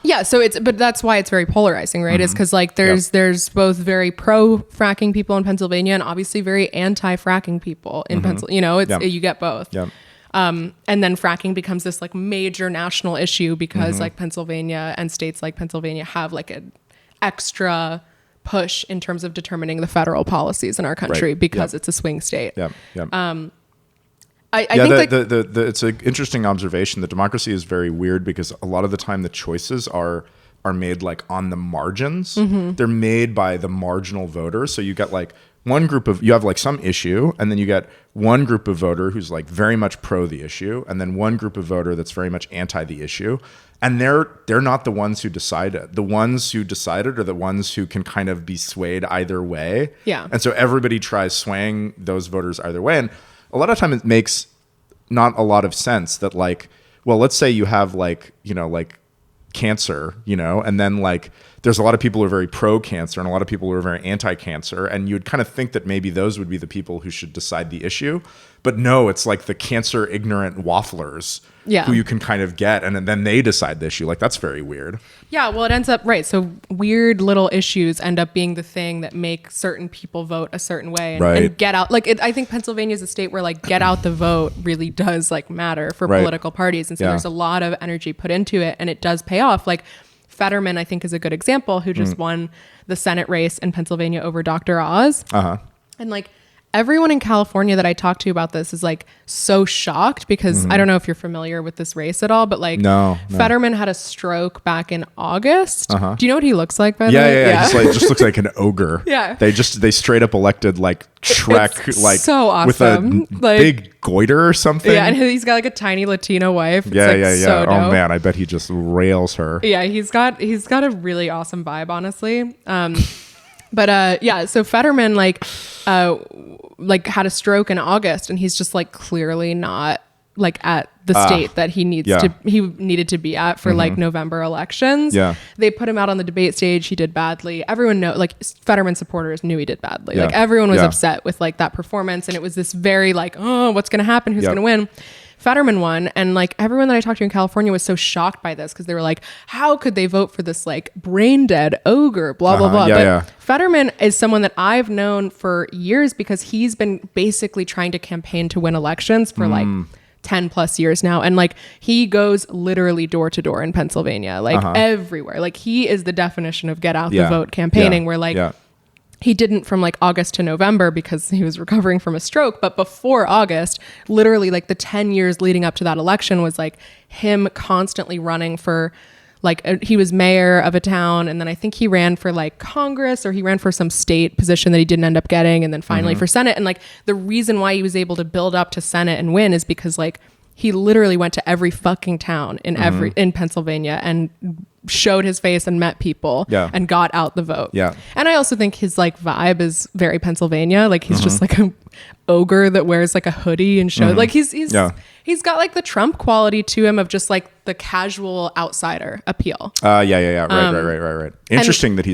Yeah, so but that's why it's very polarizing, right? Is because like there's both very pro fracking people in Pennsylvania and obviously very anti fracking people in Pennsylvania. You know, you get both. Yeah. And then fracking becomes this like major national issue because like Pennsylvania and states like Pennsylvania have like an extra push in terms of determining the federal policies in our country because it's a swing state. Yeah. I think it's an interesting observation. The democracy is very weird because a lot of the time the choices are made like on the margins. They're made by the marginal voter. So you get like you have like some issue, and then you get one group of voter who's like very much pro the issue, and then one group of voter that's very much anti the issue. And they're not the ones who decided. The ones who decided are the ones who can kind of be swayed either way. Yeah. And so everybody tries swaying those voters either way. And a lot of time it makes not a lot of sense that like, well, let's say you have like, you know, like cancer, you know, and then like there's a lot of people who are very pro cancer and a lot of people who are very anti cancer. And you'd kind of think that maybe those would be the people who should decide the issue. But no, it's like the cancer ignorant wafflers who you can kind of get. And then they decide the issue. Like that's very weird. Yeah. Well, it ends up right. So weird little issues end up being the thing that make certain people vote a certain way and get out. Like I think Pennsylvania is a state where like get out the vote really does like matter for political parties. And so there's a lot of energy put into it and it does pay off. Like Fetterman, I think, is a good example who just won the Senate race in Pennsylvania over Dr. Oz. And like everyone in California that I talked to about this is like so shocked because I don't know if you're familiar with this race at all, but like Fetterman had a stroke back in August. Do you know what he looks like by the way? Yeah. Just looks like an ogre. They straight up elected like Shrek, it's like so awesome. with a like, big goiter or something. Yeah, and he's got like a tiny Latino wife. It's So dope. Oh man, I bet he just rails her. Yeah, he's got a really awesome vibe, honestly. But so Fetterman like had a stroke in August, and he's just like clearly not like at the state that he needed to be at for like November elections. They put him out on the debate stage. He did badly. Everyone like Fetterman supporters knew he did badly. Like everyone was upset with like that performance, and it was this very like, oh, what's going to happen? Who's going to win? Fetterman won, and like everyone that I talked to in California was so shocked by this because they were like, how could they vote for this like brain dead ogre, blah blah blah. But Fetterman is someone that I've known for years because he's been basically trying to campaign to win elections for like 10 plus years now, and like he goes literally door to door in Pennsylvania, like everywhere. Like he is the definition of get out the vote campaigning, where like he didn't from like August to November because he was recovering from a stroke. But before August, literally like the 10 years leading up to that election was like him constantly running for like he was mayor of a town. And then I think he ran for like Congress, or he ran for some state position that he didn't end up getting. And then finally for Senate. And like the reason why he was able to build up to Senate and win is because like he literally went to every fucking town in in Pennsylvania and showed his face and met people and got out the vote. And I also think his like vibe is very Pennsylvania. Like he's just like a ogre that wears like a hoodie and shows like he's got like the Trump quality to him of just like the casual outsider appeal. Right. Interesting that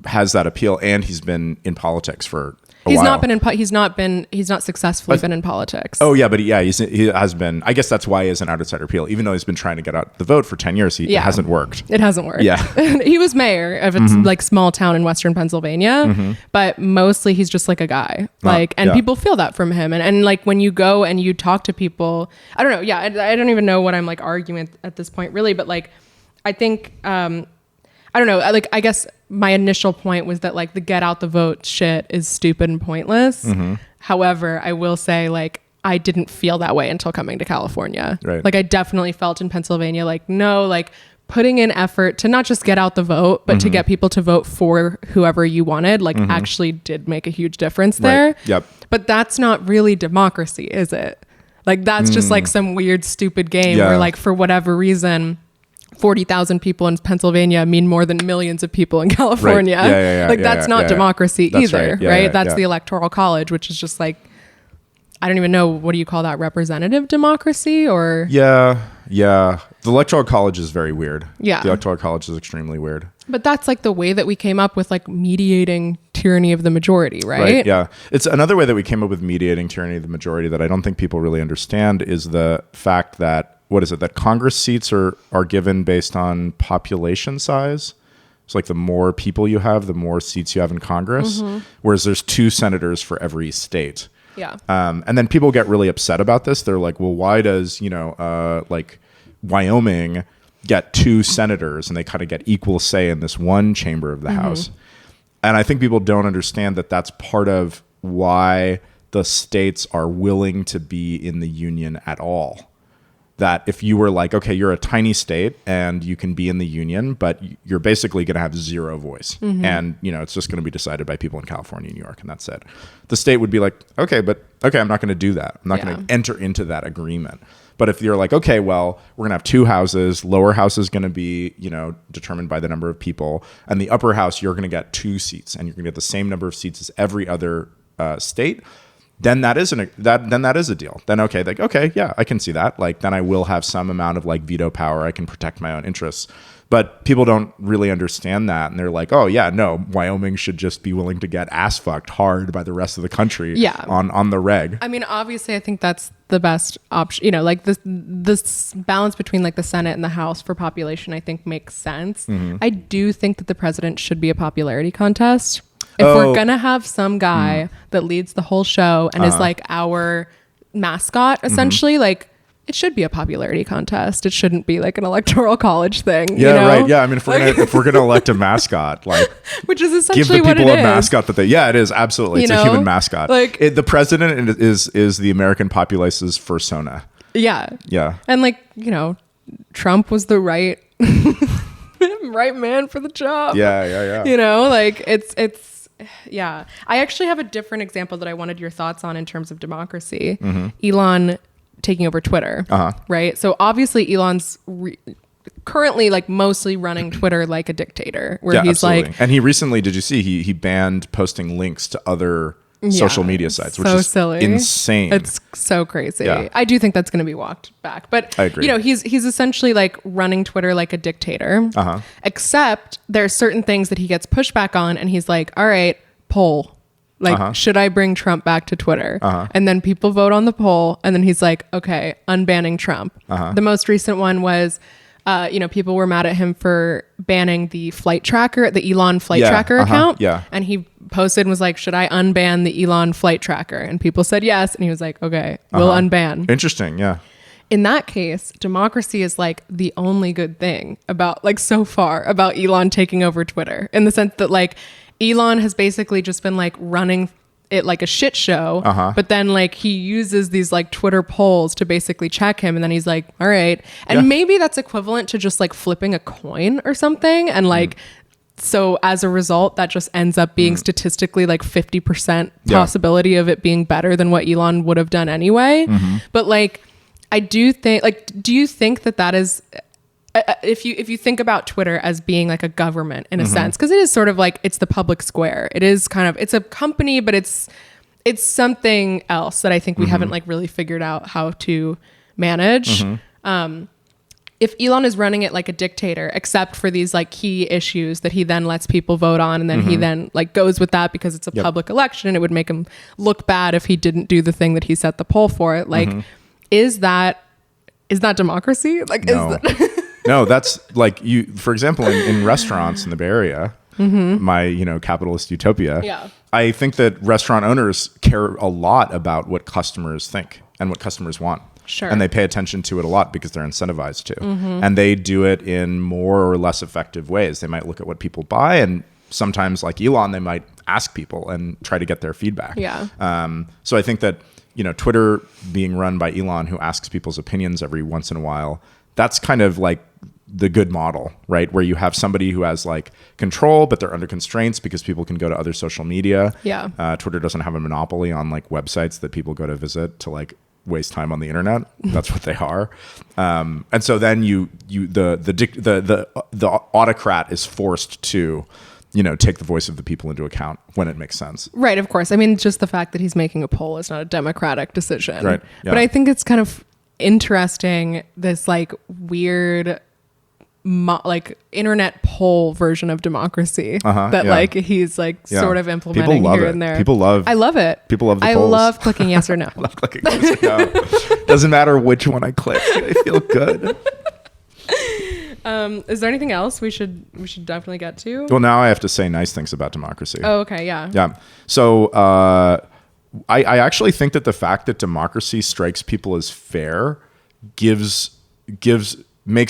has that appeal, and he's been in politics for He's not successfully been in politics. Oh yeah, but he has been. I guess that's why he has an outsider appeal. Even though he's been trying to get out the vote for 10 years, it hasn't worked. It hasn't worked. Yeah. He was mayor of a like small town in Western Pennsylvania, but mostly he's just like a guy. And people feel that from him. And like when you go and you talk to people, I don't know. Yeah, I don't even know what I'm like arguing at this point really, but like I think I don't know. Like, I guess my initial point was that like the get out the vote shit is stupid and pointless. However, I will say like I didn't feel that way until coming to California. Right. Like I definitely felt in Pennsylvania, like, no, like putting in effort to not just get out the vote, but to get people to vote for whoever you wanted, like actually did make a huge difference there. Yep. But that's not really democracy, is it? Like that's just like some weird, stupid game where like for whatever reason, 40,000 people in Pennsylvania mean more than millions of people in California. Right. That's not democracy that's either, right? That's the Electoral College, which is just like, I don't even know, what do you call that? Representative democracy or? Yeah. The Electoral College is very weird. Yeah. The Electoral College is extremely weird. But that's like the way that we came up with like mediating tyranny of the majority, right? Yeah. It's another way that we came up with mediating tyranny of the majority that I don't think people really understand is the fact that that Congress seats are given based on population size. So like the more people you have, the more seats you have in Congress, whereas there's 2 senators for every state. Yeah. And then people get really upset about this. They're like, well, why does, like Wyoming get 2 senators and they kind of get equal say in this one chamber of the House? And I think people don't understand that that's part of why the states are willing to be in the union at all. That if you were like, okay, you're a tiny state and you can be in the union, but you're basically going to have 0 voice. And, it's just going to be decided by people in California, New York, and that's it. The state would be like, okay, I'm not going to do that. I'm not going to enter into that agreement. But if you're like, okay, well, we're going to have 2 houses, lower house is going to be, determined by the number of people. And the upper house, you're going to get 2 seats and you're going to get the same number of seats as every other state. Then that is a deal. Then okay, yeah, I can see that. Like then I will have some amount of like veto power. I can protect my own interests. But people don't really understand that, and they're like, oh yeah, no, Wyoming should just be willing to get ass fucked hard by the rest of the country. On the reg. I mean, obviously, I think that's the best option. Like this balance between like the Senate and the House for population, I think makes sense. I do think that the president should be a popularity contest. If we're going to have some guy that leads the whole show and is like our mascot, essentially, like it should be a popularity contest. It shouldn't be like an electoral college thing. Yeah, right. Yeah. I mean, if we're gonna elect a mascot, like which is essentially give the people what it a mascot that it is absolutely. It's a human mascot. Like the president is the American populace's fursona. Yeah. Yeah. And like, Trump was the right man for the job. Yeah. Like it's yeah. I actually have a different example that I wanted your thoughts on in terms of democracy. Elon taking over Twitter, right? So obviously Elon's currently like mostly running Twitter like a dictator, where he's absolutely. like, and he recently, did you see he banned posting links to other social media sites, which is silly. Insane. It's so crazy. I do think that's going to be walked back, but I agree. He's essentially like running Twitter like a dictator, except there are certain things that he gets pushback on, and he's like, all right, poll. Like, should I bring Trump back to Twitter? And then people vote on the poll. And then he's like, okay, unbanning Trump. The most recent one was, people were mad at him for banning the Elon flight tracker account. Yeah. And he posted and was like, should I unban the Elon flight tracker? And people said yes. And he was like, okay, we'll unban. Interesting. Yeah. In that case, democracy is like the only good thing about like so far about Elon taking over Twitter, in the sense that like Elon has basically just been like running it like a shit show, but then like he uses these like Twitter polls to basically check him, and then he's like, all right. And maybe that's equivalent to just like flipping a coin or something, and like so as a result that just ends up being statistically like 50% possibility of it being better than what Elon would have done anyway. But like I do think, like, do you think that is, if you think about Twitter as being like a government in a sense, because it is sort of like, it's the public square. It is kind of, it's a company, but it's something else that I think we haven't like really figured out how to manage. If Elon is running it like a dictator, except for these like key issues that he then lets people vote on, and then he then like goes with that because it's a public election, and it would make him look bad if he didn't do the thing that he set the poll for it. Like, is that democracy? Like, no. No, that's like for example, in restaurants in the Bay Area, my, capitalist utopia, I think that restaurant owners care a lot about what customers think and what customers want. Sure. And they pay attention to it a lot because they're incentivized to. And they do it in more or less effective ways. They might look at what people buy, and sometimes, like Elon, they might ask people and try to get their feedback. So I think that, Twitter being run by Elon, who asks people's opinions every once in a while, that's kind of like the good model, right? Where you have somebody who has like control, but they're under constraints because people can go to other social media. Twitter doesn't have a monopoly on like websites that people go to visit to like waste time on the internet. That's what they are. And so then the autocrat is forced to, take the voice of the people into account when it makes sense. Right. Of course. I mean, just the fact that he's making a poll is not a democratic decision. Right. Yeah. But I think it's kind of interesting, this like weird like internet poll version of democracy that like he's like sort of implementing here and there. I love it. People love the polls. I love clicking yes or no. I love clicking yes or no. Doesn't matter which one I click. I feel good. Is there anything else we should definitely get to? Well, now I have to say nice things about democracy. Oh, okay. Yeah. Yeah. So I actually think that the fact that democracy strikes people as fair gives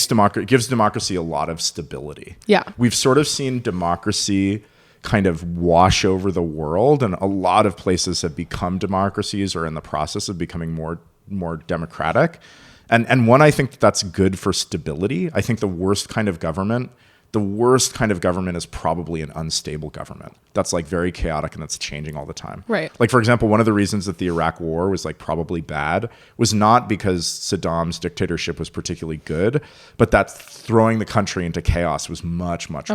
democracy a lot of stability. Yeah. We've sort of seen democracy kind of wash over the world, and a lot of places have become democracies or in the process of becoming more democratic. And one, I think that's good for stability. I think the worst kind of government is probably an unstable government that's like very chaotic and that's changing all the time. Right. Like, for example, one of the reasons that the Iraq War was like probably bad was not because Saddam's dictatorship was particularly good, but that throwing the country into chaos was much worse.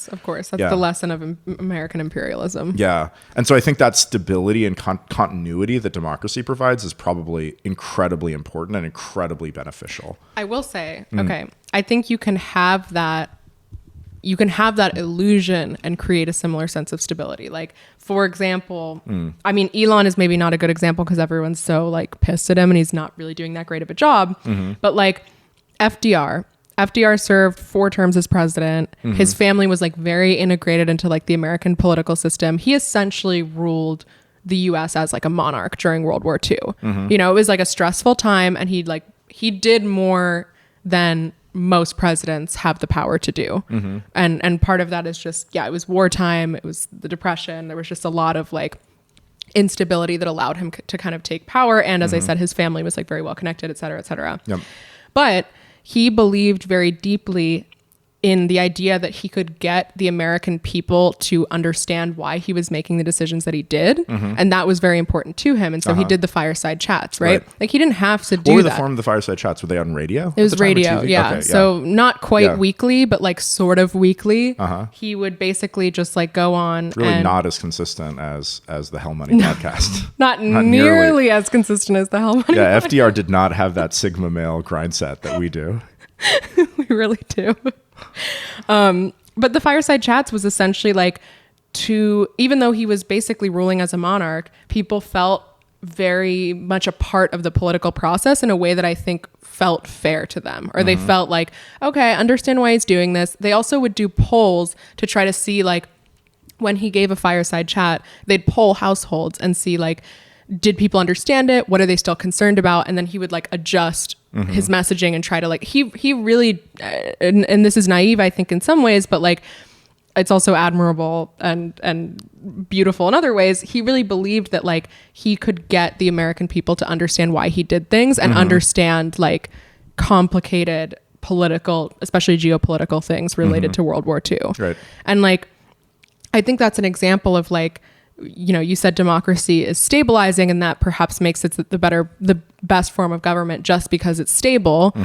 Of course. That's the lesson of American imperialism. Yeah. And so I think that stability and continuity that democracy provides is probably incredibly important and incredibly beneficial. I will say, okay, I think you can have that illusion and create a similar sense of stability. Like, for example, I mean, Elon is maybe not a good example because everyone's so like pissed at him and he's not really doing that great of a job. But like FDR served 4 terms as president. His family was like very integrated into like the American political system. He essentially ruled the US as like a monarch during World War II. It was like a stressful time, and he did more than most presidents have the power to do. And part of that is just, it was wartime. It was the Depression. There was just a lot of like instability that allowed him to kind of take power. And as I said, his family was like very well connected, et cetera, et cetera. Yep. But he believed very deeply in the idea that he could get the American people to understand why he was making the decisions that he did. And that was very important to him. And so he did the Fireside Chats, right? Like, he didn't have to do that. What were the form of the Fireside Chats? Were they on radio? It was radio, yeah. Okay, so not quite weekly, but like sort of weekly. He would basically just like go on. Really not as consistent as the Hell Money podcast. Not nearly as consistent as the Hell Money podcast. FDR did not have that Sigma male grind set that we do. We really do. But the Fireside Chats was essentially like even though he was basically ruling as a monarch, people felt very much a part of the political process in a way that I think felt fair to them, or they felt like, okay, I understand why he's doing this. They also would do polls to try to see, like, when he gave a fireside chat, they'd poll households and see, like, did people understand it? What are they still concerned about? And then he would, like, adjust his messaging and try to, like, he really, and this is naive, I think, in some ways, but, like, it's also admirable and beautiful in other ways. He really believed that, like, he could get the American people to understand why he did things and understand, like, complicated political, especially geopolitical things related to World War II. Right. And, like, I think that's an example of, like, you know, you said democracy is stabilizing, and that perhaps makes it the best form of government just because it's stable.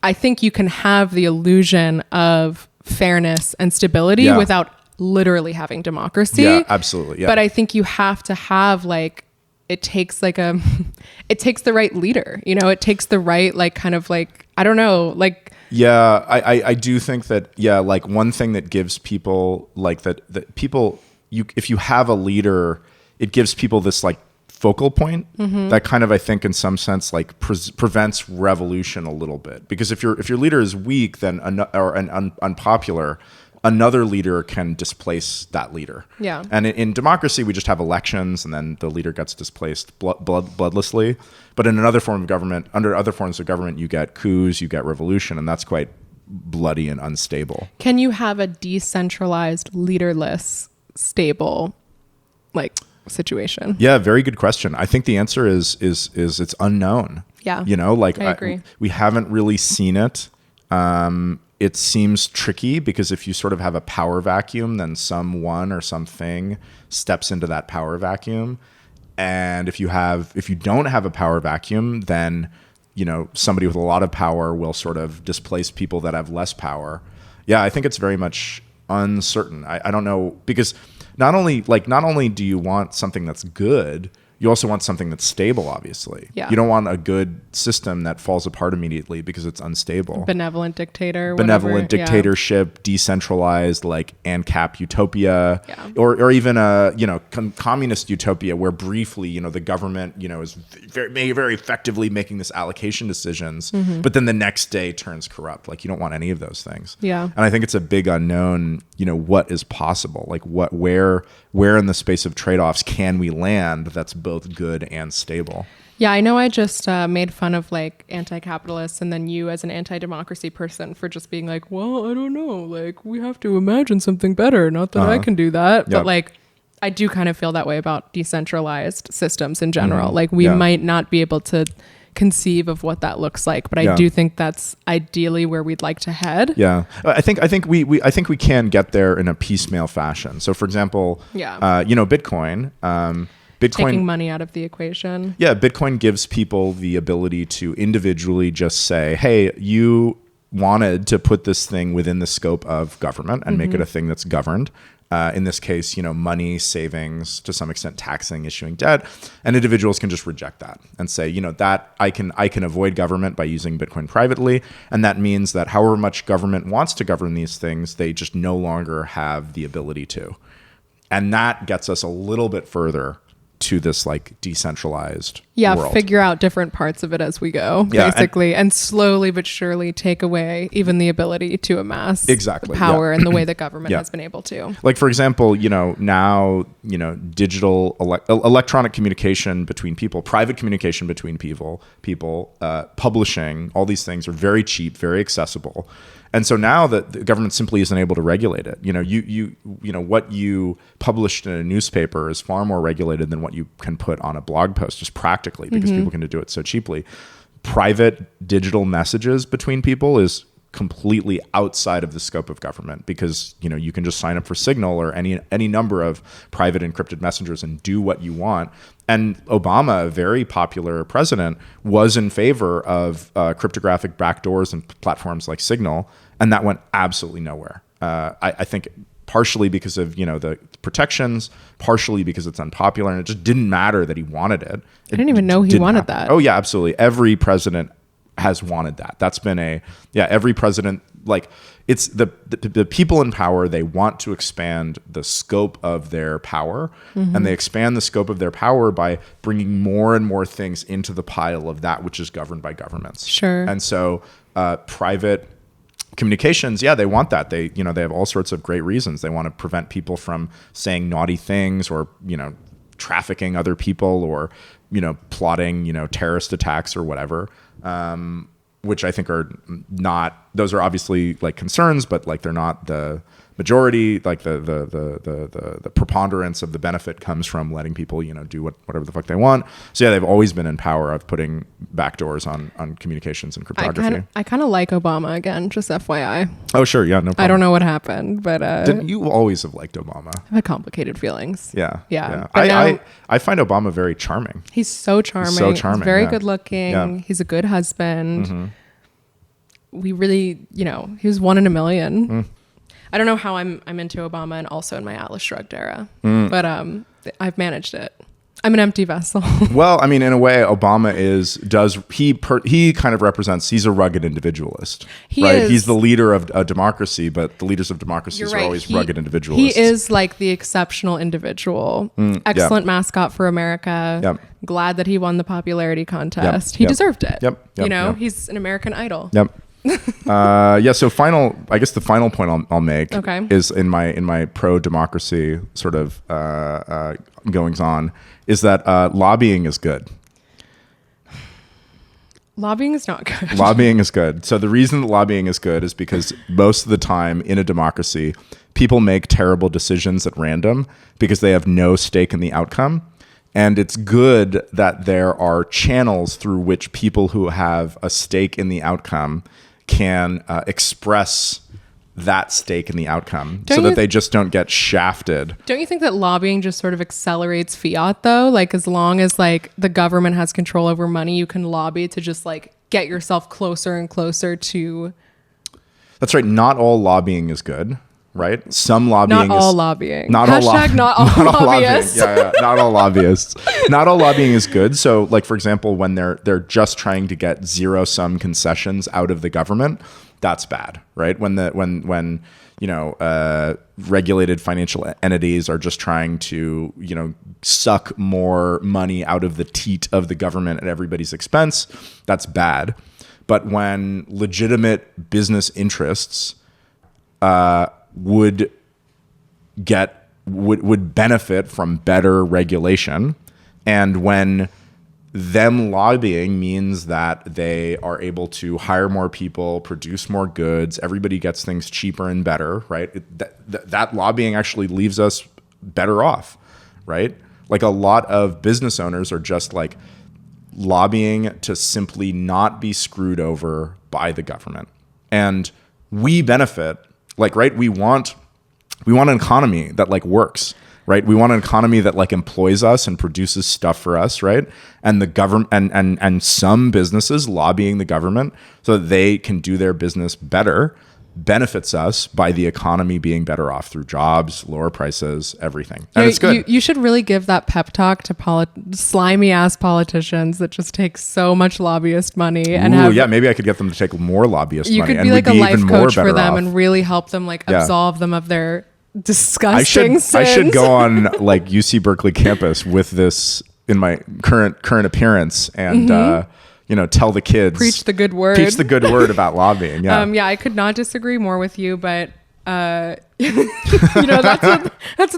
I think you can have the illusion of fairness and stability without literally having democracy. Yeah, absolutely. Yeah. But I think you have to have, like, it takes the right leader, you know, it takes the right, like, kind of, like, I don't know, like. Yeah, I do think that, yeah, like, one thing that gives people, like, that people, if you have a leader, it gives people this, like, focal point that kind of, I think, in some sense, like, prevents revolution a little bit, because if your leader is weak, then unpopular, another leader can displace that leader. Yeah. And in democracy, we just have elections, and then the leader gets displaced bloodlessly. But in another form of government, under other forms of government, you get coups, you get revolution, and that's quite bloody and unstable. Can you have a decentralized, leaderless, stable, like, situation? Yeah, very good question. I think the answer is it's unknown. Yeah. You know, like, I agree. We haven't really seen it. It seems tricky because if you sort of have a power vacuum, then someone or something steps into that power vacuum. And if you don't have a power vacuum, then, you know, somebody with a lot of power will sort of displace people that have less power. Yeah, I think it's very much uncertain. I don't know, because not only do you want something that's good, you also want something that's stable, obviously. Yeah. You don't want a good system that falls apart immediately because it's unstable. Benevolent dictatorship, decentralized, like, ANCAP utopia, or even a, you know, communist utopia where briefly, you know, the government, you know, is very effectively making this allocation decisions, but then the next day turns corrupt. Like, you don't want any of those things. Yeah. And I think it's a big unknown, you know, what is possible, like where in the space of trade-offs can we land that's both good and stable. Yeah, I know I just made fun of, like, anti-capitalists, and then you as an anti-democracy person for just being like, well, I don't know, like, we have to imagine something better. Not that I can do that. But, like, I do kind of feel that way about decentralized systems in general. Like, we might not be able to conceive of what that looks like, but I do think that's ideally where we'd like to head. Yeah, I think we can get there in a piecemeal fashion. So, for example, you know, Bitcoin. Taking money out of the equation. Yeah, Bitcoin gives people the ability to individually just say, hey, you wanted to put this thing within the scope of government and make it a thing that's governed. In this case, you know, money, savings, to some extent taxing, issuing debt, and individuals can just reject that and say, you know, that I can avoid government by using Bitcoin privately, and that means that however much government wants to govern these things, they just no longer have the ability to. And that gets us a little bit further to this, like, decentralized world. Figure out different parts of it as we go, basically, and slowly but surely take away even the ability to amass power in the way that government has been able to. Like, for example, you know, now, you know, digital electronic communication between people, private communication between people, publishing, all these things are very cheap, very accessible. And so now that the government simply isn't able to regulate it, you know, you know, what you published in a newspaper is far more regulated than what you can put on a blog post, just practically, because people can do it so cheaply. Private digital messages between people is completely outside of the scope of government, because, you know, you can just sign up for Signal or any number of private encrypted messengers and do what you want. And Obama, a very popular president, was in favor of cryptographic backdoors and platforms like Signal, and that went absolutely nowhere. I think partially because of, you know, the protections, partially because it's unpopular, and it just didn't matter that he wanted it. I didn't even know he wanted that. Oh yeah, absolutely. Every president has wanted that. That's been every president, like it's the people in power, they want to expand the scope of their power, and they expand the scope of their power by bringing more and more things into the pile of that which is governed by governments. Sure. And so private communications, they want that. They have all sorts of great reasons. They want to prevent people from saying naughty things or, trafficking other people or, plotting, terrorist attacks or whatever. Which I think are not, those are obviously like concerns, but like they're not the majority. Like the preponderance of the benefit comes from letting people, do whatever the fuck they want. So they've always been in power of putting backdoors on communications and cryptography. I kind of like Obama again, just FYI. Oh sure, yeah, no problem. I don't know what happened, but didn't you always have liked Obama? I've had complicated feelings. Yeah. I find Obama very charming. He's so charming. He's very good looking. Yeah. He's a good husband. We really, he was one in a million. I don't know how I'm into Obama and also in my Atlas Shrugged era, but I've managed it. I'm an empty vessel. Well, I mean, in a way, Obama he kind of represents, he's a rugged individualist, right? Is. He's the leader of a democracy, but the leaders of democracies are always rugged individualists. He is like the exceptional individual. Excellent mascot for America. Yep. Glad that he won the popularity contest. He deserved it. He's an American Idol. Yep. So I guess the final point I'll make is in my pro-democracy sort of goings on is that lobbying is good. Lobbying is not good. Lobbying is good. So the reason that lobbying is good is because most of the time in a democracy, people make terrible decisions at random because they have no stake in the outcome. And it's good that there are channels through which people who have a stake in the outcome can express that stake in the outcome that they just don't get shafted. Don't you think that lobbying just sort of accelerates fiat though? Like as long as like the government has control over money, you can lobby to just like get yourself closer and closer to. That's right. Not all lobbying is good. Right? Some lobbying not all lobbying. Not all lobbying. Not all lobbyists. Yeah, not all lobbyists. Not all lobbying is good. So, like for example, when they're just trying to get zero-sum concessions out of the government, that's bad, right? When regulated financial entities are just trying to suck more money out of the teat of the government at everybody's expense, that's bad. But when legitimate business interests would benefit from better regulation, and when them lobbying means that they are able to hire more people, produce more goods, everybody gets things cheaper and better, right? That lobbying actually leaves us better off, right? Like a lot of business owners are just like lobbying to simply not be screwed over by the government, and we benefit. Like, right, we want an economy that like works, right? We want an economy that like employs us and produces stuff for us, right? And the government and some businesses lobbying the government so that they can do their business better benefits us by the economy being better off through jobs, lower prices, everything. And it's good. You should really give that pep talk to slimy ass politicians that just take so much lobbyist money and maybe I could get them to take more lobbyist money. You could be like a life coach for them and really help them like absolve them of their disgusting sins. I should go on like UC Berkeley campus with this in my current appearance and tell the kids, preach the good word about lobbying. Yeah. I could not disagree more with you, but that's what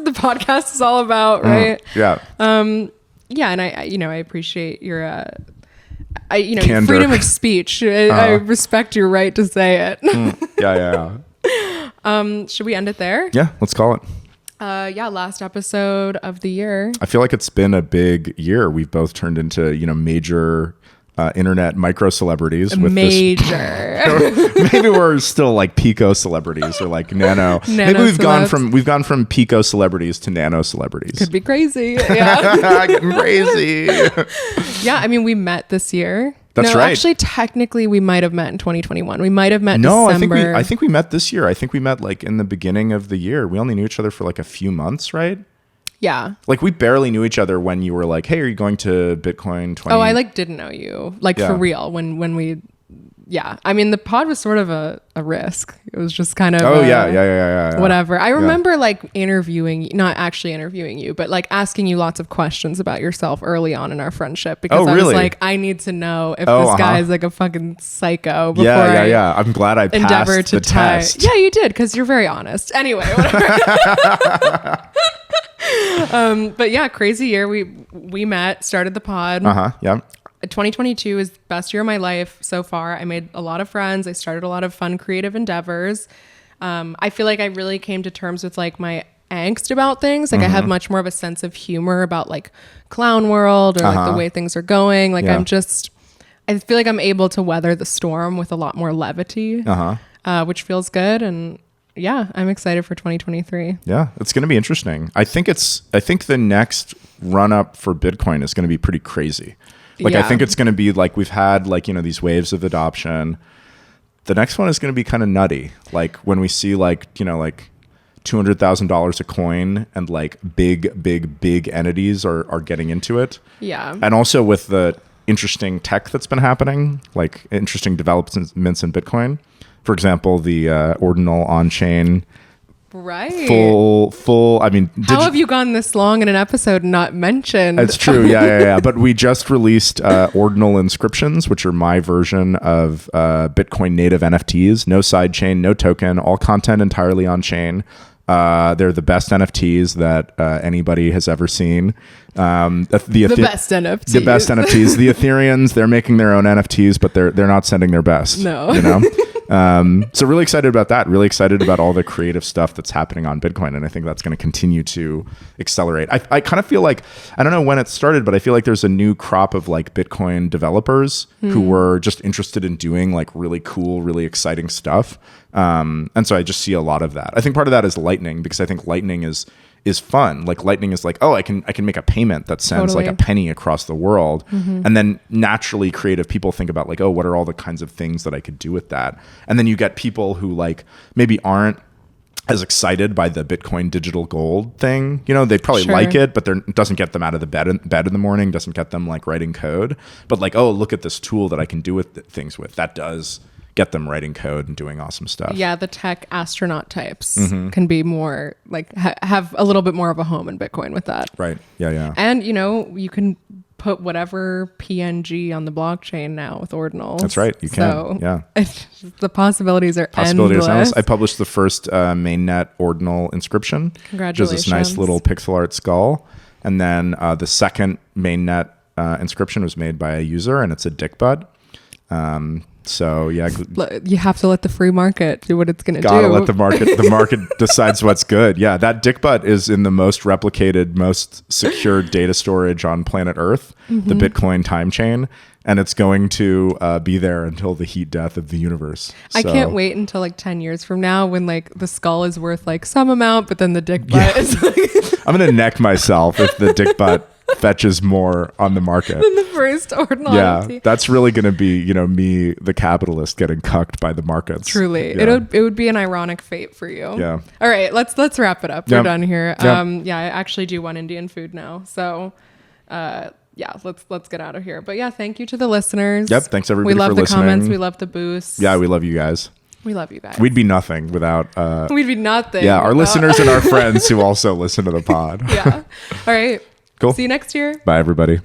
the podcast is all about, right? And I appreciate your freedom of speech. I respect your right to say it. Should we end it there? Yeah, let's call it. Last episode of the year. I feel like it's been a big year. We've both turned into major internet micro celebrities with major. Maybe we're still like pico celebrities or like nano. Maybe we've gone from pico celebrities to nano celebrities. Could be crazy. Yeah, getting crazy. Yeah, I mean, we met this year. That's right. Actually, technically, we might have met in 2021. We might have met in December. I think we met this year. I think we met like in the beginning of the year. We only knew each other for like a few months, right? Yeah. Like we barely knew each other when you were like, hey, are you going to Bitcoin 20? Oh, I like didn't know you like for real when we yeah, I mean, the pod was sort of a risk. It was just kind of whatever. I remember like not actually interviewing you, but like asking you lots of questions about yourself early on in our friendship because I was like, I need to know if this guy is like a fucking psycho before I'm glad I passed the test. Yeah, you did, because you're very honest. Anyway, whatever. But yeah, crazy year. We met, started the pod. 2022 is the best year of my life so far. I made a lot of friends. I started a lot of fun creative endeavors. I feel like I really came to terms with like my angst about things. Like I have much more of a sense of humor about like clown world or like the way things are going. Like I feel like I'm able to weather the storm with a lot more levity, which feels good. And yeah, I'm excited for 2023. Yeah, it's going to be interesting. I think the next run up for Bitcoin is going to be pretty crazy. Like, I think it's going to be like we've had like, you know, these waves of adoption. The next one is going to be kind of nutty. Like when we see like, you know, like $200,000 a coin and like big entities are getting into it. Yeah. And also with the interesting tech that's been happening, like interesting developments in Bitcoin. For example, the ordinal on-chain. Right. Full. I mean, how have you gone this long in an episode and not mentioned? It's true. Yeah. But we just released ordinal inscriptions, which are my version of Bitcoin native NFTs. No sidechain, no token, all content entirely on chain. They're the best NFTs that anybody has ever seen. The best NFTs. The best NFTs. The Ethereans, they're making their own NFTs, but they're not sending their best. No. You know? So really excited about that. Really excited about all the creative stuff that's happening on Bitcoin. And I think that's going to continue to accelerate. I kind of feel like, I don't know when it started, but I feel like there's a new crop of like Bitcoin developers who were just interested in doing like really cool, really exciting stuff. And so I just see a lot of that. I think part of that is Lightning, because I think Lightning is fun. Like Lightning is like, oh, I can make a payment that sends like a penny across the world. And then naturally creative people think about like, oh, what are all the kinds of things that I could do with that? And then you get people who like maybe aren't as excited by the Bitcoin digital gold thing. You know, they probably like it, but it doesn't get them out of the bed in the morning, doesn't get them like writing code. But like, oh, look at this tool that I can do with things with. That does get them writing code and doing awesome stuff. Yeah, the tech astronaut types can be more like have a little bit more of a home in Bitcoin with that. Right. Yeah. And you know, you can put whatever PNG on the blockchain now with ordinals. That's right. You can. Yeah. The possibilities are endless. I published the first mainnet ordinal inscription. Congratulations. Which is this nice little pixel art skull. And then the second mainnet inscription was made by a user, and it's a dick butt. So yeah, you have to let the free market do what it's going to do. Gotta let the market decides what's good. Yeah, that dick butt is in the most replicated, most secure data storage on planet Earth, the Bitcoin time chain, and it's going to be there until the heat death of the universe. I can't wait until like 10 years from now when like the skull is worth like some amount, but then the dick butt is like I'm gonna neck myself if the dick butt fetches more on the market than the first ordinal. Yeah, that's really going to be, you know, me, the capitalist, getting cucked by the markets. Truly, it would be an ironic fate for you. Yeah. All right, let's wrap it up. We're done here. I actually do want Indian food now, so let's get out of here. But yeah, thank you to the listeners. Yep, thanks everybody for listening. We love the comments. We love the boosts. Yeah, we love you guys. We love you guys. We'd be nothing without. We'd be nothing. Yeah, our listeners and our friends who also listen to the pod. Yeah. All right. Cool. See you next year. Bye, everybody.